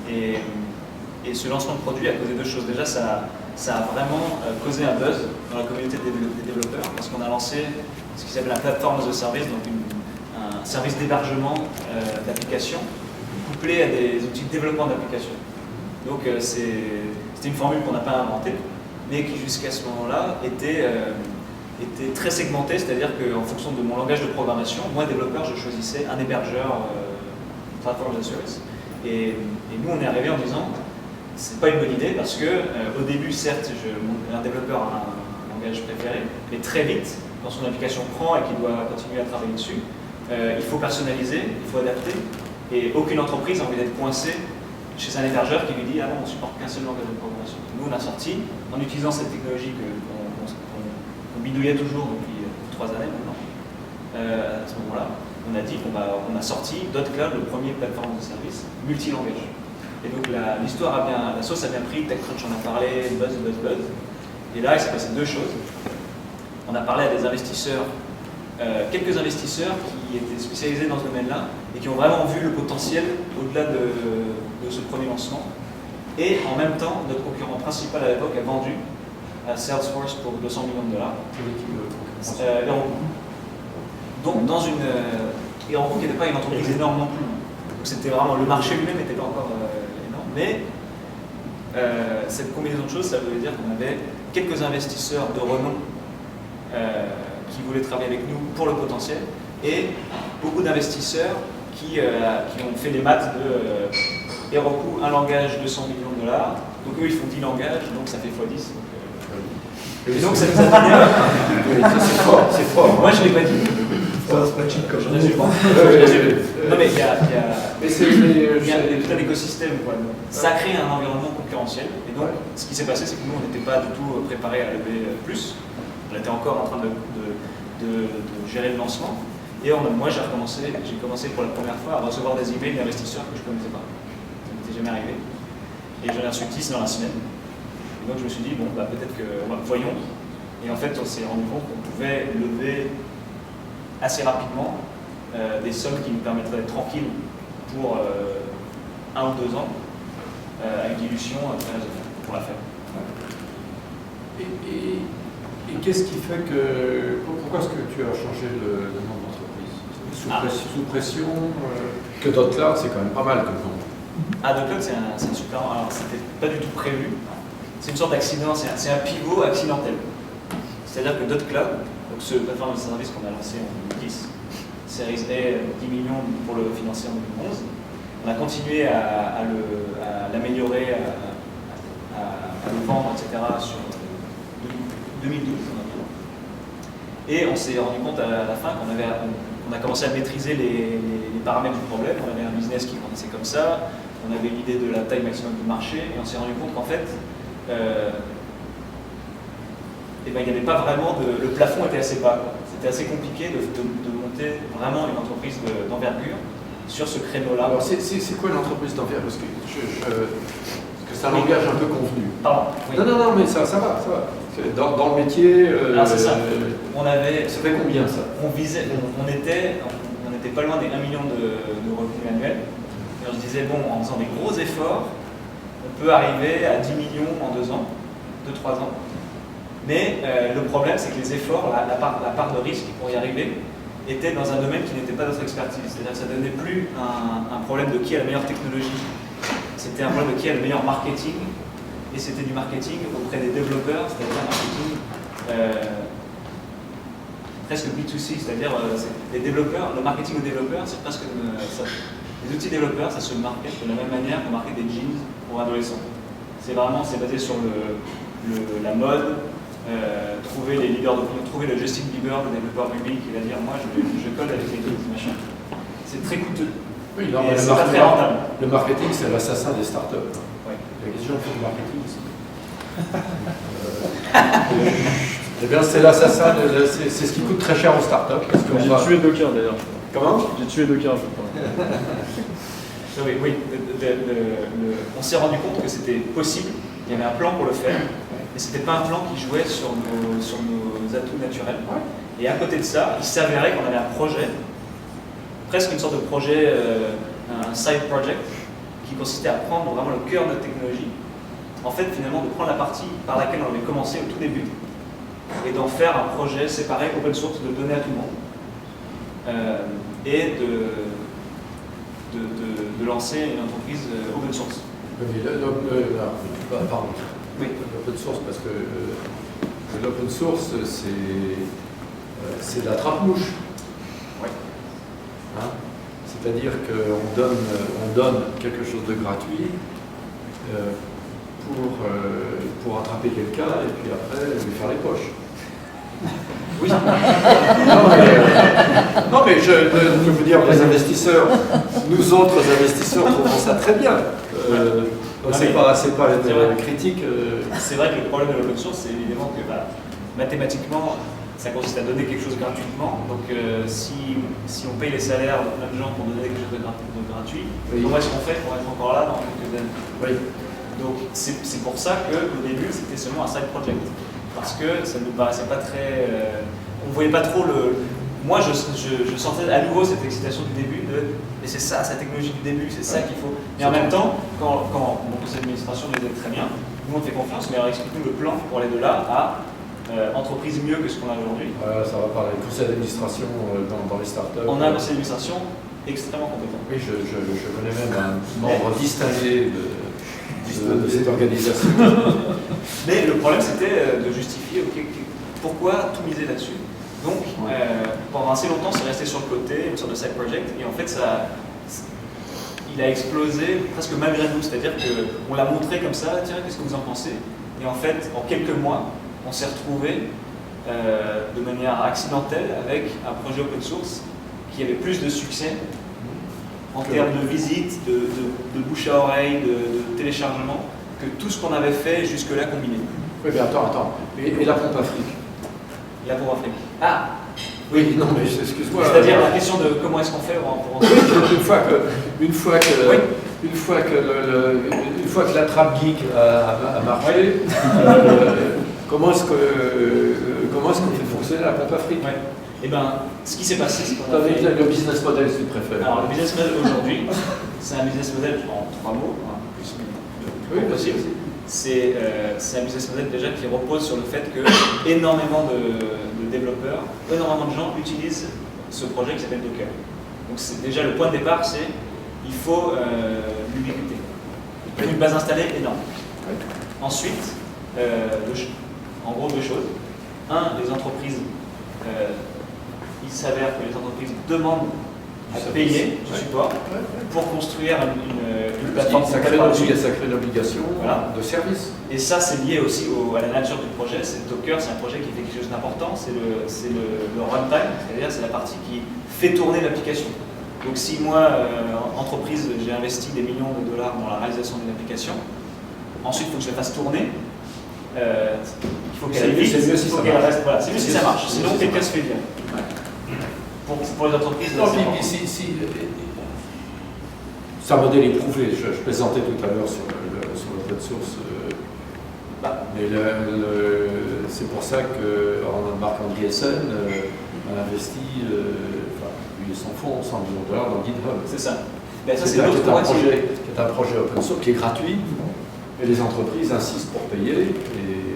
Et ce lancement de produit a causé deux choses. Déjà, ça a vraiment causé un buzz dans la communauté des développeurs, parce qu'on a lancé ce qui s'appelle la plateforme as a service, donc un service d'hébergement d'applications couplé à des outils de développement d'applications. Donc c'était une formule qu'on n'a pas inventée, mais qui jusqu'à ce moment-là était très segmentée, c'est-à-dire qu'en fonction de mon langage de programmation, moi développeur, je choisissais un hébergeur plateforme as a service. Et nous, on est arrivé en disant, c'est pas une bonne idée parce que au début, certes, un développeur a un langage préféré, mais très vite, quand son application prend et qu'il doit continuer à travailler dessus, il faut personnaliser, il faut adapter, et aucune entreprise n'a envie d'être coincée chez un hébergeur qui lui dit ah non, on ne supporte qu'un seul langage de programmation. Nous, on a sorti, en utilisant cette technologie qu'on bidouillait toujours depuis 3 années maintenant, à ce moment-là, on a dit qu'on a sorti .cloud, le premier plateforme de service multilangage. Et donc la sauce a bien pris, TechCrunch en a parlé, buzz. Et là, il s'est passé deux choses. On a parlé à des investisseurs, quelques investisseurs qui étaient spécialisés dans ce domaine-là et qui ont vraiment vu le potentiel au-delà de ce premier lancement. Et en même temps, notre concurrent principal à l'époque a vendu à Salesforce pour $200 millions. Donc dans une Heroku qui n'était pas une entreprise énorme non plus. Donc c'était vraiment, le marché lui-même n'était pas encore énorme. Mais cette combinaison de choses, ça voulait dire qu'on avait quelques investisseurs de renom qui voulaient travailler avec nous pour le potentiel et beaucoup d'investisseurs qui ont fait les maths de Heroku, un langage, $200 millions. Donc eux, ils font 10 langages, donc ça fait x10. Et donc ça nous a donné... C'est fort. Moi, je ne l'ai pas dit. Je résume. Non, mais il y a tout un écosystème. Quoi. Ça crée un environnement concurrentiel. Et donc, ce qui s'est passé, c'est que nous, on n'était pas du tout préparés à lever plus. On était encore en train de gérer le lancement. Et moi, j'ai commencé pour la première fois à recevoir des emails d'investisseurs que je ne connaissais pas. Ça ne m'était jamais arrivé. Et j'en ai reçu 10 dans la semaine. Et donc, je me suis dit, bon, peut-être que, voyons. Et en fait, on s'est rendu compte qu'on pouvait lever assez rapidement des sommes qui nous permettraient d'être tranquilles pour 1 ou 2 ans à une dilution très raisonnable pour la faire. Et qu'est-ce qui fait que... Pourquoi est-ce que tu as changé le nom d'entreprise? Sous pression que .cloud, c'est quand même pas mal comme nom. .cloud, c'est un super nom. Alors, c'était pas du tout prévu. C'est une sorte d'accident, c'est un pivot accidentel. C'est-à-dire que .cloud, donc ce plateforme de service qu'on a lancé en 2010, Series A, 10 millions pour le financer en 2011, on a continué à l'améliorer, à le vendre, etc. sur 2012. Et on s'est rendu compte à la fin qu'on a commencé à maîtriser les paramètres du problème. On avait un business qui grandissait comme ça, on avait une idée de la taille maximum du marché, et on s'est rendu compte qu'en fait, il n'y avait pas vraiment le plafond était assez bas. C'était assez compliqué de monter vraiment une entreprise d'envergure sur ce créneau-là. Alors c'est quoi une entreprise d'envergure? Parce que c'est un langage un peu convenu. Pardon. Oui. Non, mais ça va. Dans le métier... Alors c'est ça. Ça fait combien ça? On n'était pas loin des 1 million de revenus annuels. Et on se disait, bon, en faisant des gros efforts, on peut arriver à 10 millions en 2 ans, 2-3 ans. Mais le problème, c'est que les efforts, la part de risque pour y arriver, était dans un domaine qui n'était pas notre expertise. C'est-à-dire que ça ne donnait plus un problème de qui a la meilleure technologie. C'était un problème de qui a le meilleur marketing. Et c'était du marketing auprès des développeurs, c'est-à-dire un marketing presque B2C, c'est-à-dire les développeurs, le marketing aux développeurs, c'est presque les outils développeurs, ça se market de la même manière qu'on market des jeans pour adolescents. C'est basé sur la mode, trouver les leaders d'opinion, trouver le Justin Bieber, le développeur public, qui va dire moi je code avec les trucs, machin. C'est très coûteux. Oui, non, et c'est pas très rentable. Le marketing, c'est l'assassin des startups. Ouais. La question du marketing, eh bien, c'est l'assassin, c'est ce qui coûte très cher aux startups. J'ai tué Docker d'ailleurs. Comment? J'ai tué Docker, je crois. Oui, on s'est rendu compte que c'était possible, il y avait un plan pour le faire, mais ce n'était pas un plan qui jouait sur nos atouts naturels. Et à côté de ça, il s'avérait qu'on avait un projet, presque une sorte de projet, un side project, qui consistait à prendre vraiment le cœur de notre technologie, en fait finalement de prendre la partie par laquelle on avait commencé au tout début, et d'en faire un projet séparé, open source, de donner à tout le monde, et de lancer une entreprise open source. Oui, pardon. Oui, l'open source, parce que l'open source, c'est de la trappe-mouche. Oui. Hein? C'est-à-dire qu'on donne quelque chose de gratuit pour attraper quelqu'un et puis après lui faire les poches. Oui. Non mais je veux dire, les investisseurs, nous autres investisseurs trouvons ça très bien. Donc c'est pas une critique. C'est vrai que le problème de l'open source, c'est évidemment que mathématiquement, ça consiste à donner quelque chose gratuitement. Donc si on paye les salaires de plein de gens pour donner quelque chose de gratuit, oui. Comment est-ce qu'on fait pour être encore là dans quelques années? Oui. Donc c'est pour ça qu'au début, c'était seulement un side project. Parce que ça ne nous paraissait pas très... on ne voyait pas trop le... Moi, je sentais à nouveau cette excitation du début de... Mais c'est ça, sa technologie du début, c'est ça qu'il faut... Mais en même temps, quand mon conseil d'administration nous aide très bien, tout le monde fait confiance, mais alors explique-nous le plan pour aller de là à entreprise mieux que ce qu'on a aujourd'hui. Ça va parler. Conseil d'administration dans les startups. On a un conseil d'administration extrêmement compétent. Oui, je connais même un membre distingué de cette organisation. Mais le problème, c'était de justifier pourquoi tout miser là-dessus. Donc, pendant assez longtemps, c'est resté sur le côté, une sorte de side project, et en fait, il a explosé presque malgré nous. C'est-à-dire qu'on l'a montré comme ça, tiens, qu'est-ce que vous en pensez? Et en fait, en quelques mois, on s'est retrouvé de manière accidentelle avec un projet open source qui avait plus de succès en termes de visites, de bouche à oreille, de téléchargement, que tout ce qu'on avait fait jusque-là combiné. Oui, mais attends. Et la pompe Afrique? La pour Afrique. Ah oui, non, mais excuse-moi. C'est-à-dire la question de comment est-ce qu'on fait pour une fois que la trappe geek a marché, comment est-ce qu'on fait fonctionner la pompe Afrique? Eh bien, ce qui s'est passé, c'est qu'on a fait... Le business model, si tu préfères. Alors, le business model aujourd'hui, c'est un business model en 3 mots, plus possible. C'est un business model déjà qui repose sur le fait que énormément de développeurs, énormément de gens utilisent ce projet qui s'appelle Docker. Donc, déjà le point de départ, c'est il faut l'ubiquité. Une base installée énorme. Ensuite, en gros, deux choses. Un, les entreprises. Il s'avère que les entreprises demandent à payer du support pour construire une plateforme. Ça crée une obligation de service. Et ça, c'est lié aussi à la nature du projet. Docker, c'est un projet qui fait quelque chose d'important. C'est le runtime, c'est-à-dire c'est la partie qui fait tourner l'application. Donc si moi, entreprise, j'ai investi des millions de dollars dans la réalisation d'une application, ensuite il faut que je la fasse tourner. Il faut qu'elle aille vite, il faut qu'elle reste. Voilà, c'est mieux si ça marche. Sinon, quelqu'un se fait bien. Pour les entreprises, c'est un modèle éprouvé. Je plaisantais tout à l'heure sur l'open source. Mais c'est pour ça que Marc Andreessen a investi, lui et son fonds, 100 millions de dollars dans GitHub. C'est ça. C'est un projet open source qui est gratuit, et les entreprises insistent pour payer.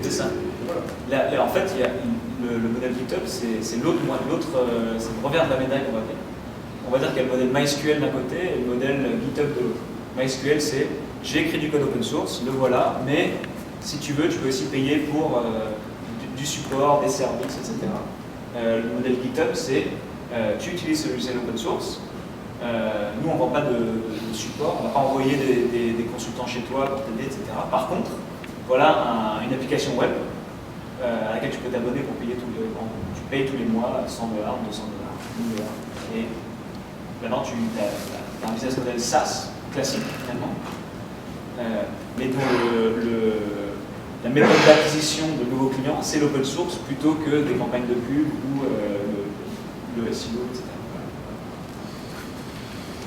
C'est ça. Voilà. Là, en fait, il y a le modèle GitHub, c'est le revers de la médaille, on va dire. On va dire qu'il y a le modèle MySQL d'un côté et le modèle GitHub de l'autre. MySQL, c'est j'ai écrit du code open source, le voilà, mais si tu veux, tu peux aussi payer pour du support, des services, etc. Le modèle GitHub, c'est tu utilises ce logiciel open source. Nous, on ne vend pas de support, on ne va pas envoyer des consultants chez toi pour t'aider, etc. Par contre, voilà une application web à laquelle tu peux t'abonner pour payer tu payes tous les mois $100, $200, $1000. Et maintenant, tu as un business model SaaS classique, finalement, mais dont la méthode d'acquisition de nouveaux clients, c'est l'open source plutôt que des campagnes de pub ou le SEO, etc.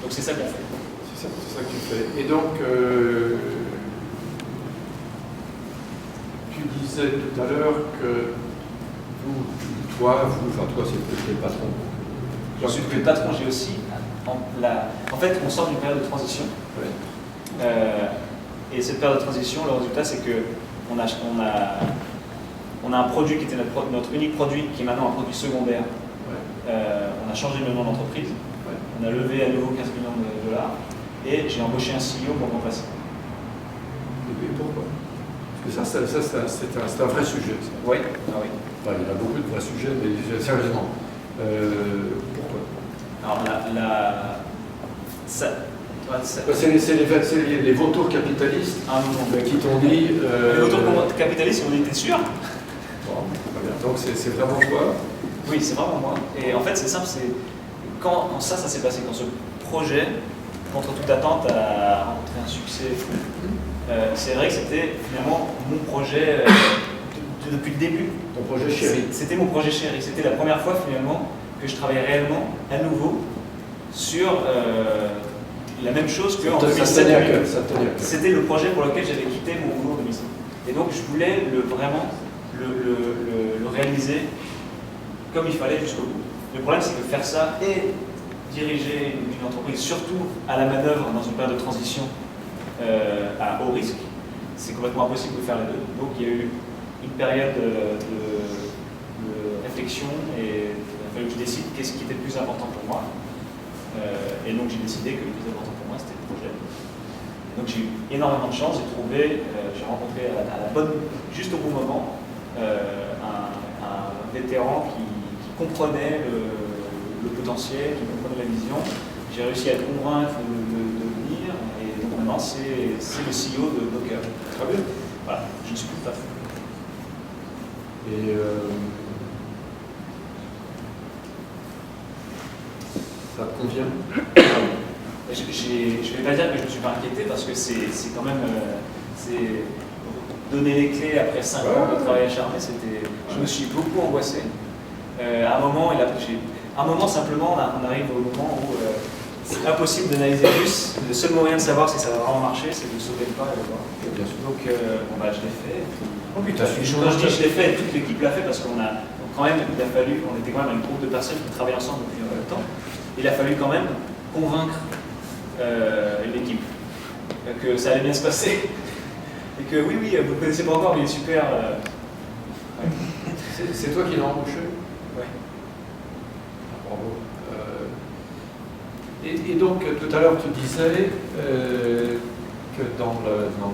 Donc c'est ça qu'on fait. C'est ça que tu fais. Et donc, tu disais tout à l'heure que toi, c'est le patron. Je suis le patron, j'ai aussi. En fait, on sort d'une période de transition. Ouais. Et cette période de transition, le résultat, c'est qu'on a un produit qui était notre unique produit, qui est maintenant un produit secondaire. Ouais. On a changé le nom d'entreprise. Ouais. On a levé à nouveau 15 millions de dollars. Et j'ai embauché un CEO pour me remplacer. Et pourquoi? Parce que ça c'est un vrai sujet. Ça. Oui. Ah oui. Enfin, il y a beaucoup de vrais sujets, mais sérieusement, pourquoi? Alors c'est les vautours capitalistes qui t'ont dit... les vautours capitalistes, on était sûrs. Bon, très bien. Donc c'est vraiment toi? Oui, c'est vraiment moi. Et en fait, c'est simple, quand ça s'est passé, quand ce projet, contre toute attente, a rencontré un succès fou. C'est vrai que c'était finalement mon projet depuis le début. Ton projet chéri. C'était mon projet chéri. C'était la première fois finalement que je travaillais réellement à nouveau sur la même chose qu'en 2007. C'était le projet pour lequel j'avais quitté mon boulot en 2007. Et donc je voulais vraiment le réaliser comme il fallait jusqu'au bout. Le problème, c'est que faire ça et diriger une entreprise, surtout à la manœuvre dans une période de transition à haut risque, c'est complètement impossible de faire les deux. Donc il y a eu une période de réflexion et il a fallu que je décide qu'est-ce qui était le plus important pour moi. Et donc j'ai décidé que le plus important pour moi, c'était le projet. Donc j'ai eu énormément de chance, j'ai rencontré juste au bon moment, un vétéran qui comprenait le potentiel, qui comprenait la vision. J'ai réussi à le convaincre de venir, et donc maintenant c'est le CEO de Docker. Très bien. Voilà, je ne suis plus le patron. Et ça te convient? Je ne vais pas dire que je ne me suis pas inquiété parce que c'est quand même donner les clés après 5 ans de travail acharné. Je me suis beaucoup angoissé. À un moment, simplement, on arrive au moment où c'est impossible d'analyser plus. Le seul moyen de savoir si ça va vraiment marcher, c'est de sauter le pas et de voir. Bien sûr. Donc, je l'ai fait. Oh putain, Quand je dis je l'ai fait, toute l'équipe l'a fait parce qu'on était quand même un groupe de personnes qui travaillent ensemble depuis longtemps. Il a fallu quand même convaincre l'équipe que ça allait bien se passer. Et que oui, vous ne le connaissez pas encore, mais il est super. Ouais. C'est toi qui l'as embauché? Oui. Bravo. Et donc, tout à l'heure, tu disais que dans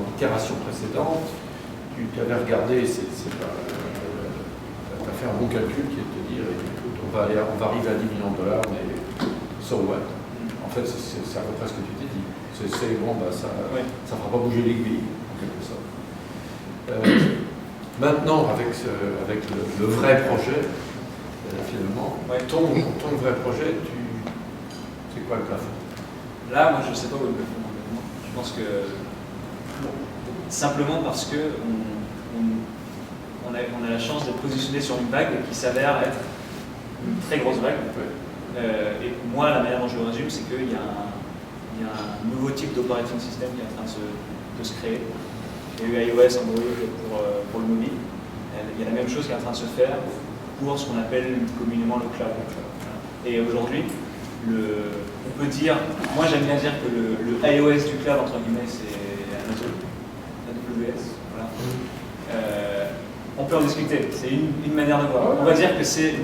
l'itération précédente, tu avais regardé, tu as fait un bon calcul qui est de te dire, écoute, on va arriver à $10 millions, mais so what? En fait, c'est à peu près ce que tu t'es dit. Ça fera pas bouger l'aiguille, en quelque sorte. Maintenant, avec le vrai projet, finalement, ton vrai projet, c'est quoi le plafond? Là, moi, je ne sais pas où est le plafond, honnêtement. Je pense que simplement parce que on a la chance d'être positionné sur une vague qui s'avère être une très grosse vague. Et moi, la manière dont je le résume, c'est qu'il y a un nouveau type d'operating system qui est en train de se créer. Il y a eu iOS, Android pour le mobile. Il y a la même chose qui est en train de se faire pour ce qu'on appelle communément le cloud. Et aujourd'hui, on peut dire, moi j'aime bien dire que le iOS du cloud, entre guillemets, c'est Amazon, AWS. Voilà. On peut en discuter, c'est une manière de voir. On va dire que c'est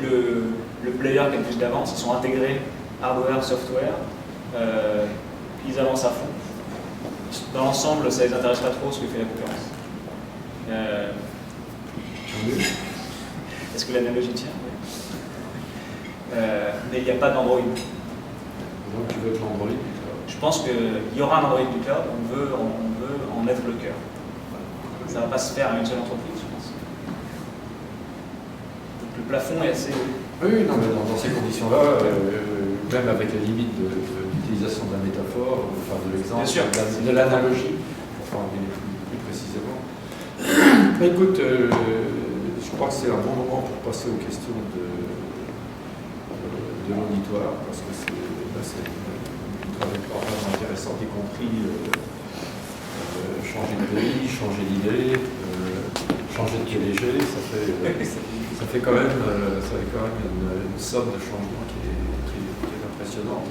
le player qui a le plus d'avance, ils sont intégrés hardware, software, ils avancent à fond. Dans l'ensemble, ça ne les intéresse pas trop ce que fait la concurrence. Est-ce que l'analogie tient? mais il n'y a pas d'Android. Donc tu veux être l'Android du cloud. Je pense qu'il y aura un Android du cloud, on veut en être le cœur. Ça ne va pas se faire à une seule entreprise, je pense. Donc le plafond est assez haut. Oui, non, mais dans ces conditions-là, même avec les limites de l'utilisation de la métaphore, enfin de l'exemple, de l'analogie, pour parler plus précisément. Mais écoute, je crois que c'est un bon moment pour passer aux questions de l'auditoire, parce que c'est une trajectoire vraiment intéressante, y compris changer de pays, changer d'idée, changer de PDG, ça fait quand même une somme de changements qui est impressionnante.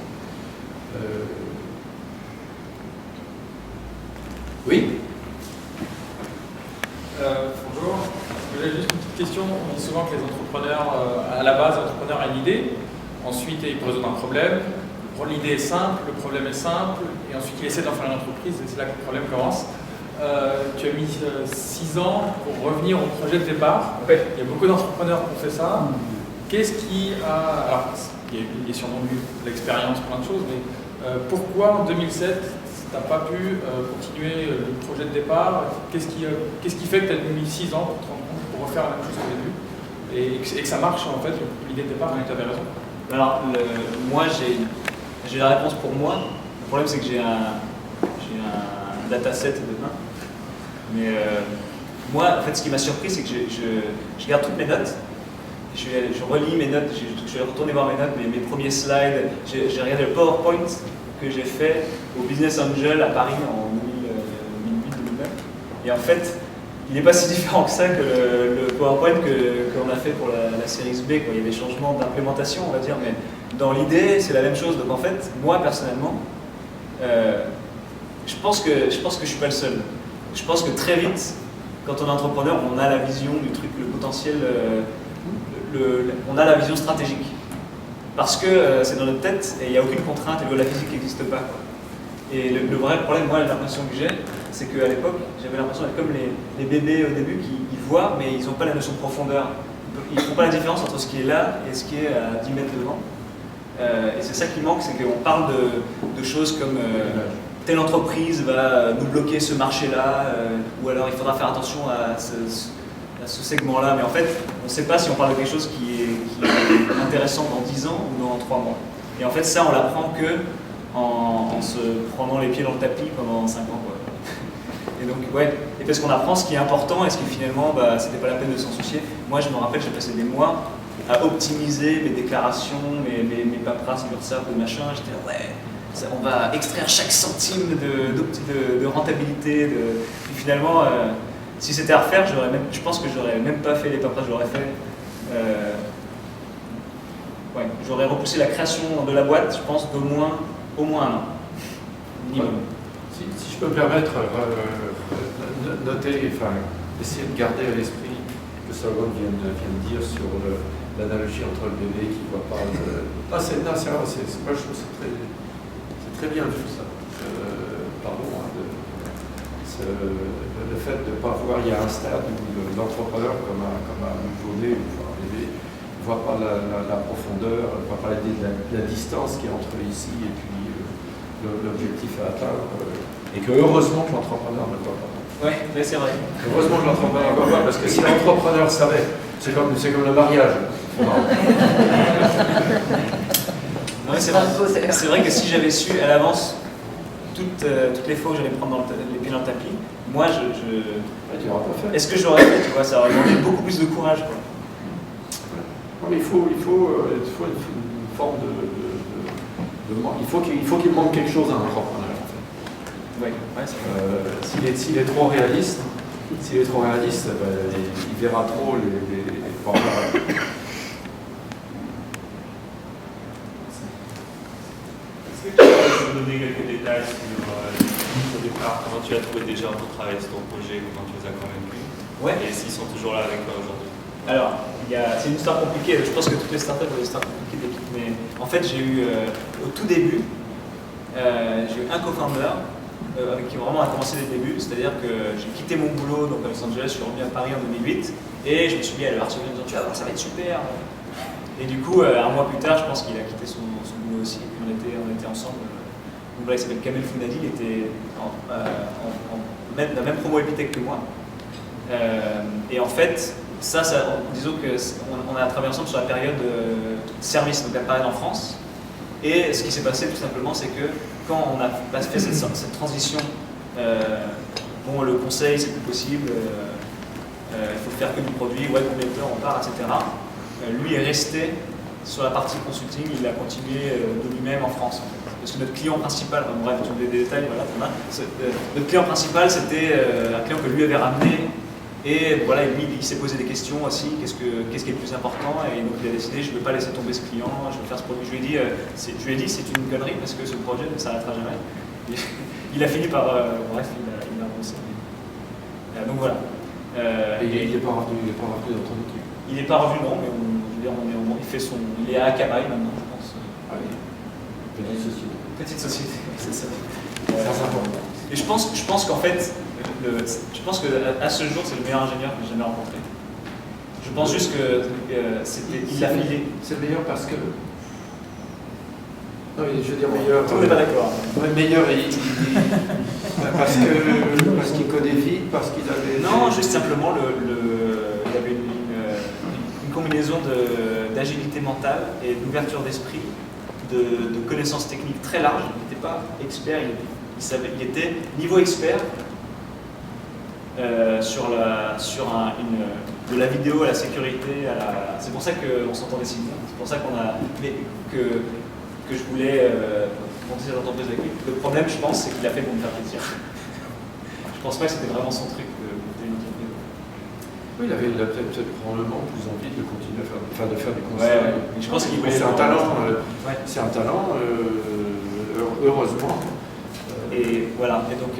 Oui. Bonjour. J'ai juste une petite question. On dit souvent que les entrepreneurs, à la base, l'entrepreneur a une idée, ensuite il peut résoudre un problème. L'idée est simple, le problème est simple, et ensuite il essaie d'en faire une entreprise, et c'est là que le problème commence. Tu as mis 6 ans pour revenir au projet de départ. Il y a beaucoup d'entrepreneurs qui ont fait ça. Qu'est-ce qui a... Alors, il y a sûrement eu de l'expérience, plein de choses, mais pourquoi en 2007, tu n'as pas pu continuer le projet de départ? Qu'est-ce qui fait que tu as mis 6 ans pour te rendre compte, pour refaire la même chose qu'au début et que ça marche en fait, l'idée de départ, tu avais raison? Alors, moi j'ai la réponse pour moi. Le problème c'est que j'ai un dataset de main. Mais moi, en fait, ce qui m'a surpris, c'est que je garde toutes mes notes. Je relis mes notes, je vais retourner voir mes notes, mes premiers slides. J'ai regardé le PowerPoint que j'ai fait au Business Angel à Paris en 2008-2009. Et en fait, il n'est pas si différent que ça que le PowerPoint qu'on a fait pour la série B. Quoi. Il y a des changements d'implémentation, on va dire, mais dans l'idée, c'est la même chose. Donc en fait, moi, personnellement, je pense que je ne suis pas le seul. Je pense que très vite, quand on est entrepreneur, on a la vision du truc, le potentiel, on a la vision stratégique. Parce que c'est dans notre tête et il n'y a aucune contrainte, et la physique n'existe pas. Quoi. Et le vrai problème, moi, l'impression que j'ai, c'est qu'à l'époque, j'avais l'impression d'être comme les bébés au début qui voient, mais ils n'ont pas la notion de profondeur. Ils ne font pas la différence entre ce qui est là et ce qui est à 10 mètres devant. Et c'est ça qui manque, c'est qu'on parle de choses comme telle entreprise va nous bloquer ce marché-là, ou alors il faudra faire attention à ce segment-là. Mais en fait, on ne sait pas si on parle de quelque chose qui est intéressant dans 10 ans ou dans 3 mois. Et en fait, ça, on l'apprend que en se prenant les pieds dans le tapis pendant 5 ans. Quoi. Et donc, ouais, et parce qu'on apprend ce qui est important et ce qui finalement, c'était pas la peine de s'en soucier. Moi, je me rappelle, j'ai passé des mois à optimiser mes déclarations, mes paperasses, l'URSSAF, de machin. J'étais là, ouais, on va extraire chaque centime de rentabilité. Et finalement, si c'était à refaire, je pense que j'aurais même pas fait les paperasses, j'aurais fait. Ouais, j'aurais repoussé la création de la boîte, je pense, au moins 1 an. Minimum. Si je peux me permettre, noter, essayer de garder à l'esprit ce que Solomon vient de dire sur l'analogie entre le bébé qui ne voit pas c'est vrai, moi je trouve c'est très bien vu ça. Pardon, le fait de ne pas voir, il y a un stade où l'entrepreneur comme un nouveau-né ou un bébé ne voit pas la profondeur, ne voit pas la distance qui est entre ici et puis l'objectif à atteindre, et que heureusement que l'entrepreneur ne le voit pas. Oui, c'est vrai. Heureusement que l'entrepreneur ne le voit pas, parce que si l'entrepreneur savait, c'est comme le mariage. Non, c'est vrai que si j'avais su à l'avance toutes les fois où j'allais prendre les pieds dans le tapis, moi Tu n'auras pas fait. Est-ce que j'aurais fait, tu vois, ça aurait demandé beaucoup plus de courage. Quoi. Non, mais il faut une forme il faut qu'il manque quelque chose à un entrepreneur. En fait. Ouais, S'il est trop réaliste, il verra trop les Est-ce que tu peux nous donner quelques détails sur au départ, comment tu as trouvé des gens pour travailler sur ton projet, comment tu les as convaincus? Ouais. Et s'ils sont toujours là avec toi aujourd'hui? Alors, c'est une histoire compliquée. Je pense que toutes les startups ont des histoires compliquées. Mais en fait, j'ai eu, au tout début, j'ai eu un co-founder avec qui vraiment a commencé dès le début. C'est-à-dire que j'ai quitté mon boulot donc à Los Angeles, je suis revenu à Paris en 2008 et je me suis mis à le harceler en disant « Tu vas voir, ça va être super !» Et du coup, un mois plus tard, je pense qu'il a quitté son boulot aussi, et puis on était ensemble. Donc voilà, il s'appelle Kamel Founadi, il était dans la même promo Epitech que moi. Et en fait, disons qu'on a travaillé ensemble sur la période service, donc la période en France. Et ce qui s'est passé tout simplement, c'est que quand on a fait cette transition, bon, le conseil c'est plus possible, il faut faire que du produit, ouais, combien de temps on part, etc. Lui est resté sur la partie consulting, il a continué de lui-même en France. En fait. Parce que notre client principal, bref, tous les détails, voilà, notre client principal c'était un client que lui avait ramené. Et voilà, lui, il s'est posé des questions aussi, qu'est-ce qui est le plus important, et donc il a décidé, je ne veux pas laisser tomber ce client, je veux faire ce produit. Je lui ai dit, c'est une connerie parce que ce projet ne s'arrêtera jamais. Il a fini par, bref, il a avancé. Donc voilà. Et il n'est pas revenu dans ton équipe? Il n'est pas revenu, non, mais il est à Akamai maintenant, je pense. Ah oui. Petite société. Petite société, c'est ça. Très important. Et je pense qu'en fait, je pense qu'à ce jour, c'est le meilleur ingénieur que j'ai jamais rencontré. Je pense juste que il l'a filé. C'est le meilleur parce que. Non, mais je veux dire meilleur. Tout le monde n'est pas d'accord. Ouais, meilleur, parce qu'il connaît vite, parce qu'il avait. Non, juste simplement, il avait une combinaison d'agilité mentale et d'ouverture d'esprit, de connaissances techniques très larges. Il n'était pas expert, il était niveau expert. De la vidéo à la sécurité, c'est pour ça qu'on s'entendait si bien, c'est pour ça que je voulais monter cette entreprise avec lui. Le problème, je pense, c'est qu'il a fait pour me faire plaisir. Je pense pas que c'était vraiment son truc de monter une entreprise. Oui, il avait peut-être probablement plus envie de continuer de faire du conseil. Ouais. Mais je pense qu'il voulait. C'est un talent, c'est un talent, heureusement. Et voilà, et donc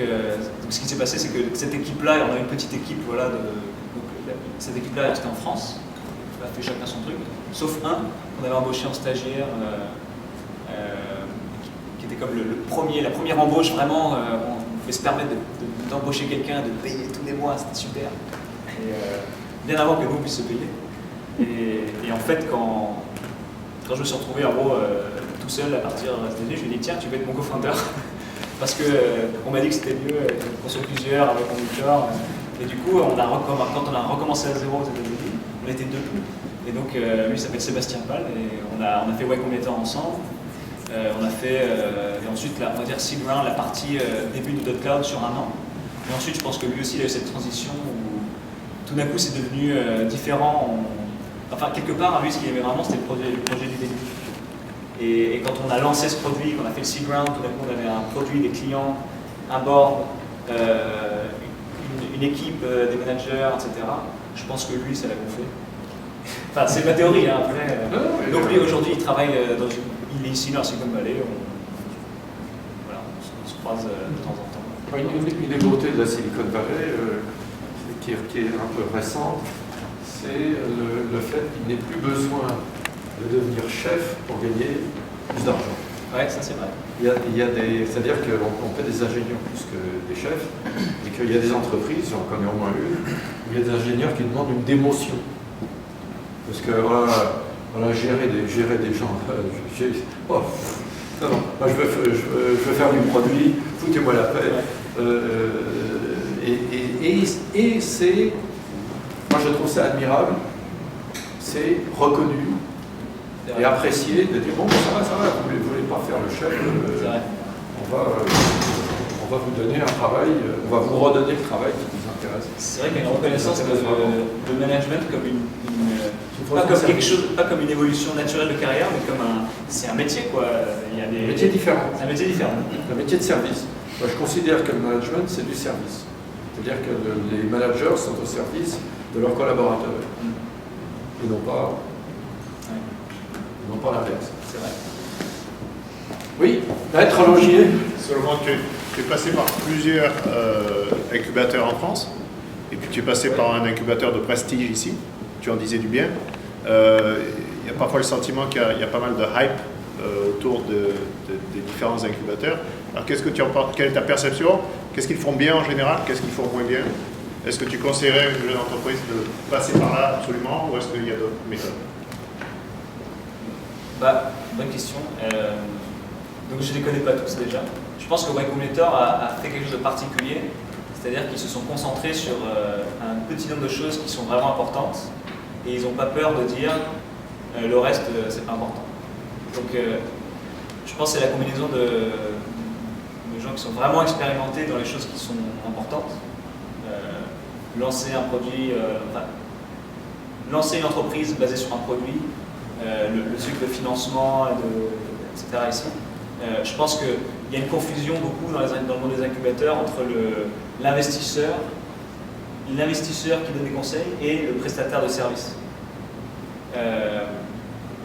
ce qui s'est passé, c'est que cette équipe-là, on a une petite équipe, voilà, cette équipe-là est restée en France, on a fait chacun son truc, sauf un qu'on avait embauché en stagiaire, qui était comme la première embauche, vraiment, on pouvait se permettre d'embaucher quelqu'un, de payer tous les mois, c'était super, et bien avant que nous on puisse se payer. Et en fait, quand je me suis retrouvé en gros tout seul à partir aux États-Unis, je lui ai dit tiens, tu veux être mon co-founder. Parce qu'on m'a dit que c'était mieux qu'on soit plusieurs avec conducteur. Et du coup, quand on a recommencé à zéro aux États-Unis, on était deux. Et donc, lui, il s'appelle Sébastien Pal. Et on a fait Y Combinator ensemble. On a fait, et ensuite, on va dire seed round, la partie début du .cloud sur un an. Et ensuite, je pense que lui aussi, il a eu cette transition où tout d'un coup, c'est devenu différent. Enfin, quelque part, lui, ce qu'il aimait vraiment, c'était le projet du début. Et quand on a lancé ce produit, qu'on a fait le seed round, tout d'un coup on avait un produit, des clients, un board, une équipe, des managers, etc. Je pense que lui, ça l'a gonflé. Enfin, c'est ma théorie, hein, après. Donc lui, aujourd'hui, il travaille il est ici dans Silicon Valley. On se croise de temps en temps. Une des beautés de la Silicon Valley, qui est un peu récente, c'est le fait qu'il n'ait plus besoin de devenir chef pour gagner plus d'argent. Ouais, ça c'est vrai. C'est-à-dire qu'on fait des ingénieurs plus que des chefs, et qu'il y a des entreprises, j'en connais au moins une, où il y a des ingénieurs qui demandent une démotion. Parce que voilà, gérer des gens, non, moi je veux faire du produit, foutez-moi la paix. Et c'est, moi je trouve ça admirable, c'est reconnu et apprécié de dire bon, ça va, vous ne voulez pas faire le chef, on va vous donner un travail, on va vous redonner le travail qui vous intéresse. C'est vrai qu'il y a une reconnaissance de management comme pas comme une évolution naturelle de carrière, mais c'est un métier quoi. Il y a un métier différent. Un métier différent. Un métier de service. Moi, je considère que le management c'est du service. C'est-à-dire que les managers sont au service de leurs collaborateurs. Et non pas l'inverse. C'est vrai. Oui, Maître Longier. Seulement que tu es passé par plusieurs incubateurs en France, et puis tu es passé par un incubateur de prestige ici, tu en disais du bien. Il y a parfois le sentiment qu'il y a pas mal de hype autour des différents incubateurs. Alors qu'est-ce que tu en penses? Quelle est ta perception? Qu'est-ce qu'ils font bien en général? Qu'est-ce qu'ils font moins bien? Est-ce que tu conseillerais à une jeune entreprise de passer par là absolument, ou est-ce qu'il y a d'autres méthodes? Bonne question. Donc je ne les connais pas tous déjà. Je pense que Y Combinator a fait quelque chose de particulier, c'est-à-dire qu'ils se sont concentrés sur un petit nombre de choses qui sont vraiment importantes et ils n'ont pas peur de dire le reste c'est pas important. Donc je pense que c'est la combinaison de gens qui sont vraiment expérimentés dans les choses qui sont importantes. Lancer un produit, lancer une entreprise basée sur un produit, le cycle de financement, etc. ici. Je pense qu'il y a une confusion beaucoup dans le monde des incubateurs entre l'investisseur qui donne des conseils et le prestataire de services.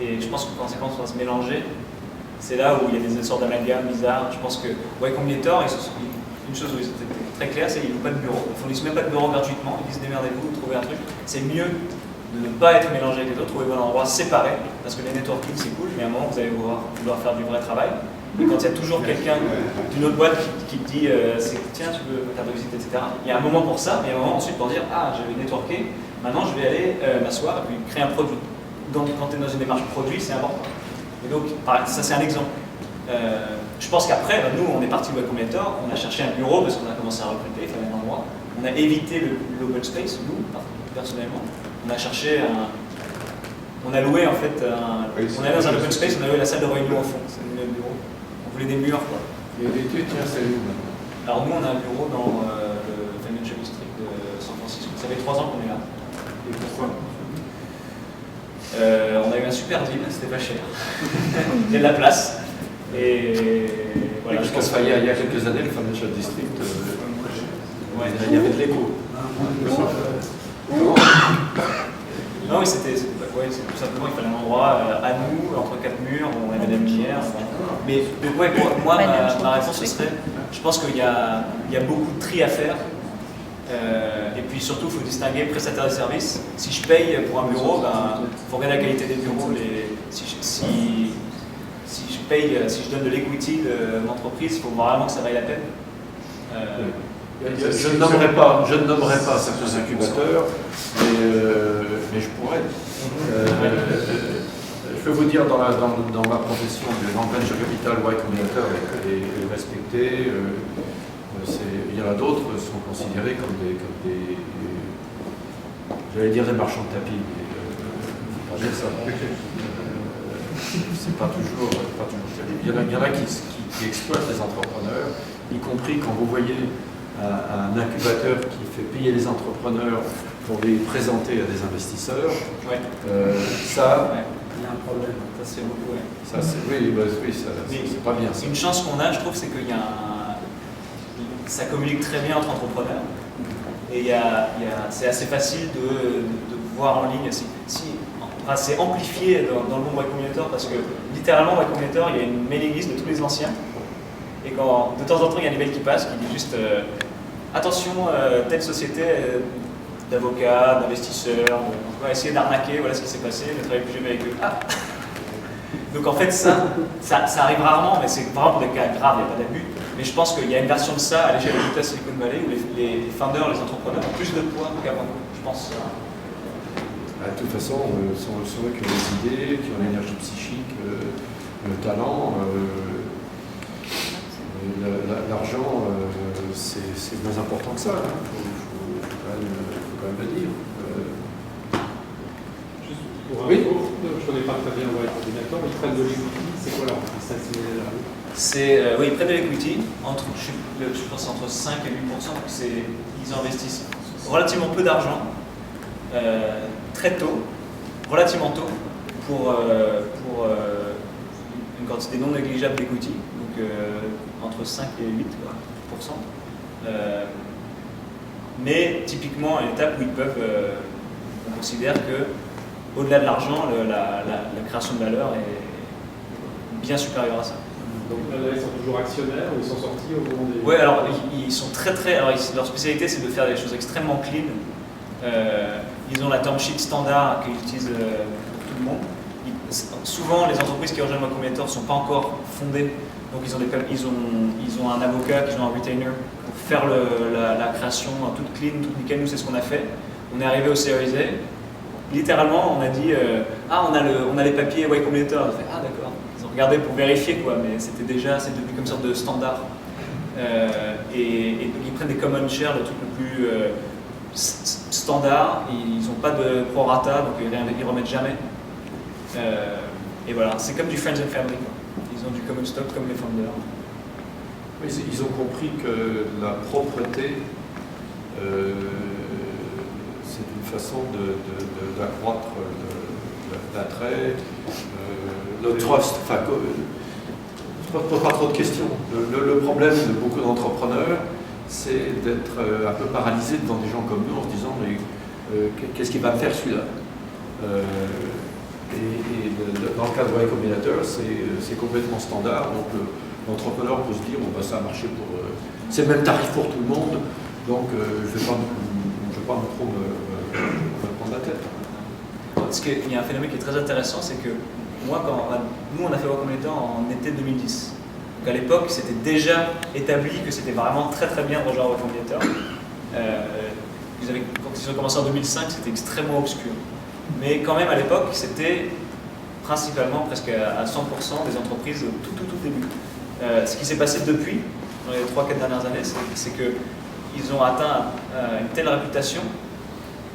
Et je pense que quand on va se mélanger, c'est là où il y a des sortes d'amalgames bizarres. Je pense que Y Combinator, une chose où ils étaient très clairs, c'est qu'ils n'ont pas de bureau. Ils ne fournissent même pas de bureau gratuitement. Ils disent démerdez-vous, trouvez un truc. C'est mieux de ne pas être mélangé avec les autres, trouver un endroit séparé, parce que les networking c'est cool, mais à un moment vous allez vouloir faire du vrai travail. Et quand il y a toujours quelqu'un d'une autre boîte qui te dit tiens, tu veux ta visite, etc. Il y a un moment pour ça, mais il y a un moment ensuite pour dire ah, j'avais networké, maintenant je vais aller m'asseoir et puis créer un produit. Donc quand tu es dans une démarche produit, c'est important. Et donc, ça c'est un exemple. Je pense qu'après, nous on est parti de Y Combinator, on a cherché un bureau parce qu'on a commencé à recruter, il fallait un endroit. On a évité l'open space, nous, personnellement. On a cherché on a loué en fait on est dans un open space, on a loué la salle de réunion au fond, c'est le bureau. On voulait des murs quoi. Et l'étude, tiens, c'est où maintenant? Alors nous on a un bureau dans le Financial District de San Francisco. Ça fait 3 ans qu'on est là. Et pourquoi? On a eu un super deal, c'était pas cher. Il y a de la place. Et voilà, je pense qu'il y a quelques années, le Financial District, il y avait de l'écho. Non, oui, c'est tout simplement, il fallait un endroit à nous, entre 4 murs, on avait de la lumière. Mais donc, ouais, moi, ma réponse ce serait, je pense qu'il y a beaucoup de tri à faire. Et puis surtout, il faut distinguer prestataire de service. Si je paye pour un bureau, il faut regarder la qualité des bureaux. Si je donne de l'equity de l'entreprise, il faut vraiment que ça vaille la peine. Je ne nommerai pas certains incubateurs, mais je pourrais. Je peux vous dire, dans ma profession de venture capital, Y Combinator est respecté. Il y en a d'autres qui sont considérés comme des j'allais dire des marchands de tapis, mais faut pas dire ça. C'est pas toujours il y en a qui exploitent les entrepreneurs, y compris quand vous voyez un incubateur qui fait payer les entrepreneurs pour les présenter à des investisseurs. Ouais. Ça, il y a un problème. Ça c'est beaucoup. Ouais. Ça, c'est pas bien. Ça. Une chance qu'on a, je trouve, c'est qu'il y a ça communique très bien entre entrepreneurs. Et c'est assez facile de voir en ligne. C'est amplifié dans le monde Y Combinator parce que littéralement, Y Combinator, il y a une mailing list de tous les anciens. Et quand de temps en temps, il y a un email qui passe qui dit juste attention, telle société d'avocats, d'investisseurs, on va essayer d'arnaquer, voilà ce qui s'est passé, ne travaillez plus jamais avec eux. Ah. Donc en fait, ça arrive rarement, mais c'est vraiment pour des cas graves, il n'y a pas d'abus. Mais je pense qu'il y a une version de ça à l'échelle de Silicon Valley où les founders, les entrepreneurs ont plus de poids qu'avant, je pense. De toute façon, sont eux qui ont les idées, qui ont l'énergie psychique, le talent, l'argent, c'est moins important que ça. Il faut quand même le dire. Juste pour oui. info, je ne connais pas très bien Y Combinator, ils prennent de l'equity, c'est quoi leur business? Oui, ils prennent de l'equity, je pense entre 5 et 8%, donc ils investissent relativement peu d'argent, très tôt, relativement tôt, pour une quantité non négligeable d'equity, donc entre 5 et 8%. Mais typiquement à une étape où ils peuvent, on considère que au-delà de l'argent, la création de valeur est bien supérieure à ça. Donc là, ils sont toujours actionnaires ou ils sont sortis au moment des... Oui, alors ils sont très. Alors, leur spécialité, c'est de faire des choses extrêmement clean. Ils ont la term sheet standard qu'ils utilisent pour tout le monde. Souvent, les entreprises qui rejoignent Y Combinator ne sont pas encore fondées. Donc, ils ont un avocat, ils ont un retainer pour faire la création toute clean, toute nickel. Nous, c'est ce qu'on a fait. On est arrivé au Series A. littéralement, on a dit ah, on a les papiers Y Combinator. On a fait ah, d'accord. Ils ont regardé pour vérifier, quoi, mais c'était devenu comme une sorte de standard. Et donc ils prennent des common share, le truc le plus standard. Ils n'ont pas de prorata, donc ils remettent jamais. Et voilà, c'est comme du Friends and Family, quoi. Ils ont du common stock comme les founders. Oui, ils ont compris que la propreté, c'est une façon d'accroître l'attrait, le trust. Enfin, je ne pose pas trop de questions. Le problème de beaucoup d'entrepreneurs, c'est d'être un peu paralysé devant des gens comme nous en se disant mais qu'est-ce qu'il va me faire celui-là dans le cas de Y Combinator, c'est complètement standard. Donc l'entrepreneur peut se dire bon, bah, ça a marché pour. C'est le même tarif pour tout le monde, donc je ne vais pas trop me prendre la tête. Parce qu'il y a un phénomène qui est très intéressant, c'est que moi, nous on a fait Y Combinator en été 2010. Donc à l'époque, c'était déjà établi que c'était vraiment très très bien de rejoindre Y Combinator. Quand ils ont commencé en 2005, c'était extrêmement obscur. Mais quand même à l'époque, c'était principalement presque à 100% des entreprises au tout début. Ce qui s'est passé depuis, dans les 3-4 dernières années, c'est qu'ils ont atteint une telle réputation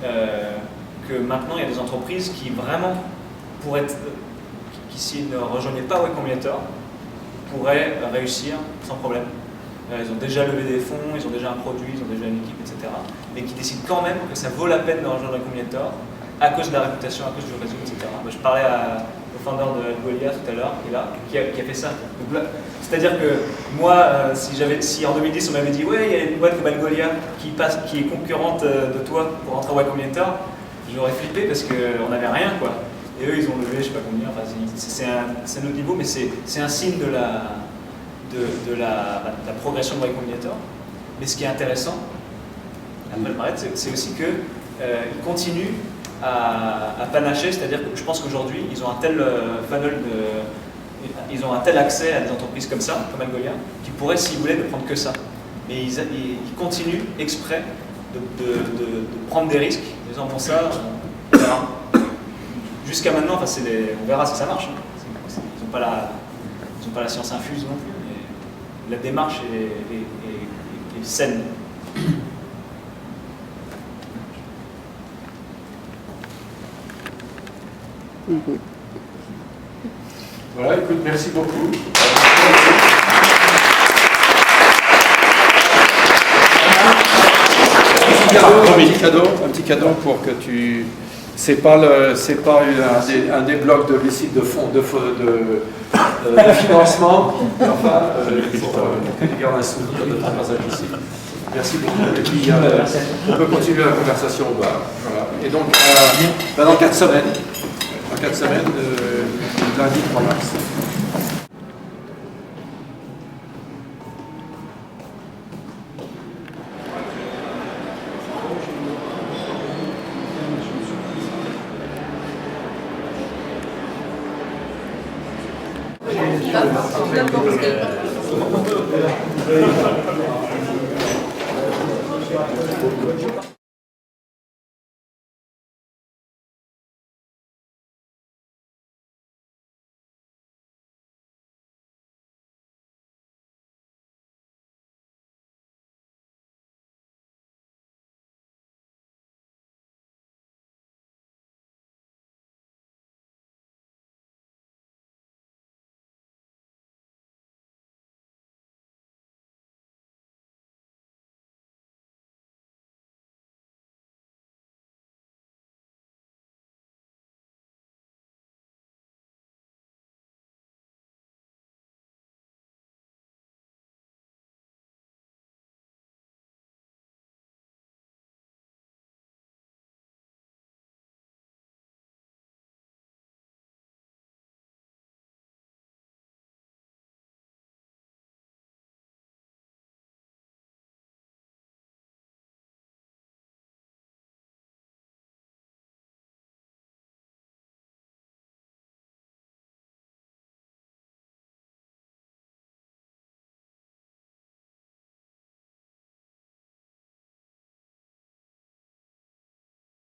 que maintenant il y a des entreprises qui vraiment, qui s'ils ne rejoignaient pas Y Combinator, pourraient réussir sans problème. Ils ont déjà levé des fonds, ils ont déjà un produit, ils ont déjà une équipe, etc. Mais qui décident quand même que ça vaut la peine de rejoindre Y Combinator à cause de la réputation, à cause du réseau, etc. Moi, je parlais au founder de Algolia tout à l'heure, qui a fait ça. C'est-à-dire que moi, si en 2010 on m'avait dit ouais, il y a une boîte comme Algolia qui est concurrente de toi pour rentrer à Y Combinator, j'aurais flippé parce qu'on n'avait rien, quoi. Et eux, ils ont levé, je sais pas combien. Enfin, c'est un autre niveau, mais c'est un signe de la progression de Y Combinator. Mais ce qui est intéressant, après le paraître, c'est aussi qu'ils continuent à panacher, c'est-à-dire que je pense qu'aujourd'hui, ils ont un tel funnel ils ont un tel accès à des entreprises comme ça, comme Algolia, qu'ils pourraient, s'ils voulaient, ne prendre que ça. Mais ils continuent exprès de prendre des risques, en disant bon ça, on verra. Jusqu'à maintenant, enfin, on verra si ça marche. Ils n'ont pas la science infuse non plus, mais la démarche est saine. Voilà, écoute, merci beaucoup. Un petit cadeau pour que tu. C'est pas un des blocs de sites de fonds de financement, mais enfin, pour que tu gardes un souvenir de ton passage ici. Merci beaucoup. Et puis, on peut continuer la conversation au bar. Voilà. Et donc, dans 4 semaines. Dans 4 semaines, lundi 3 mars. D'accord.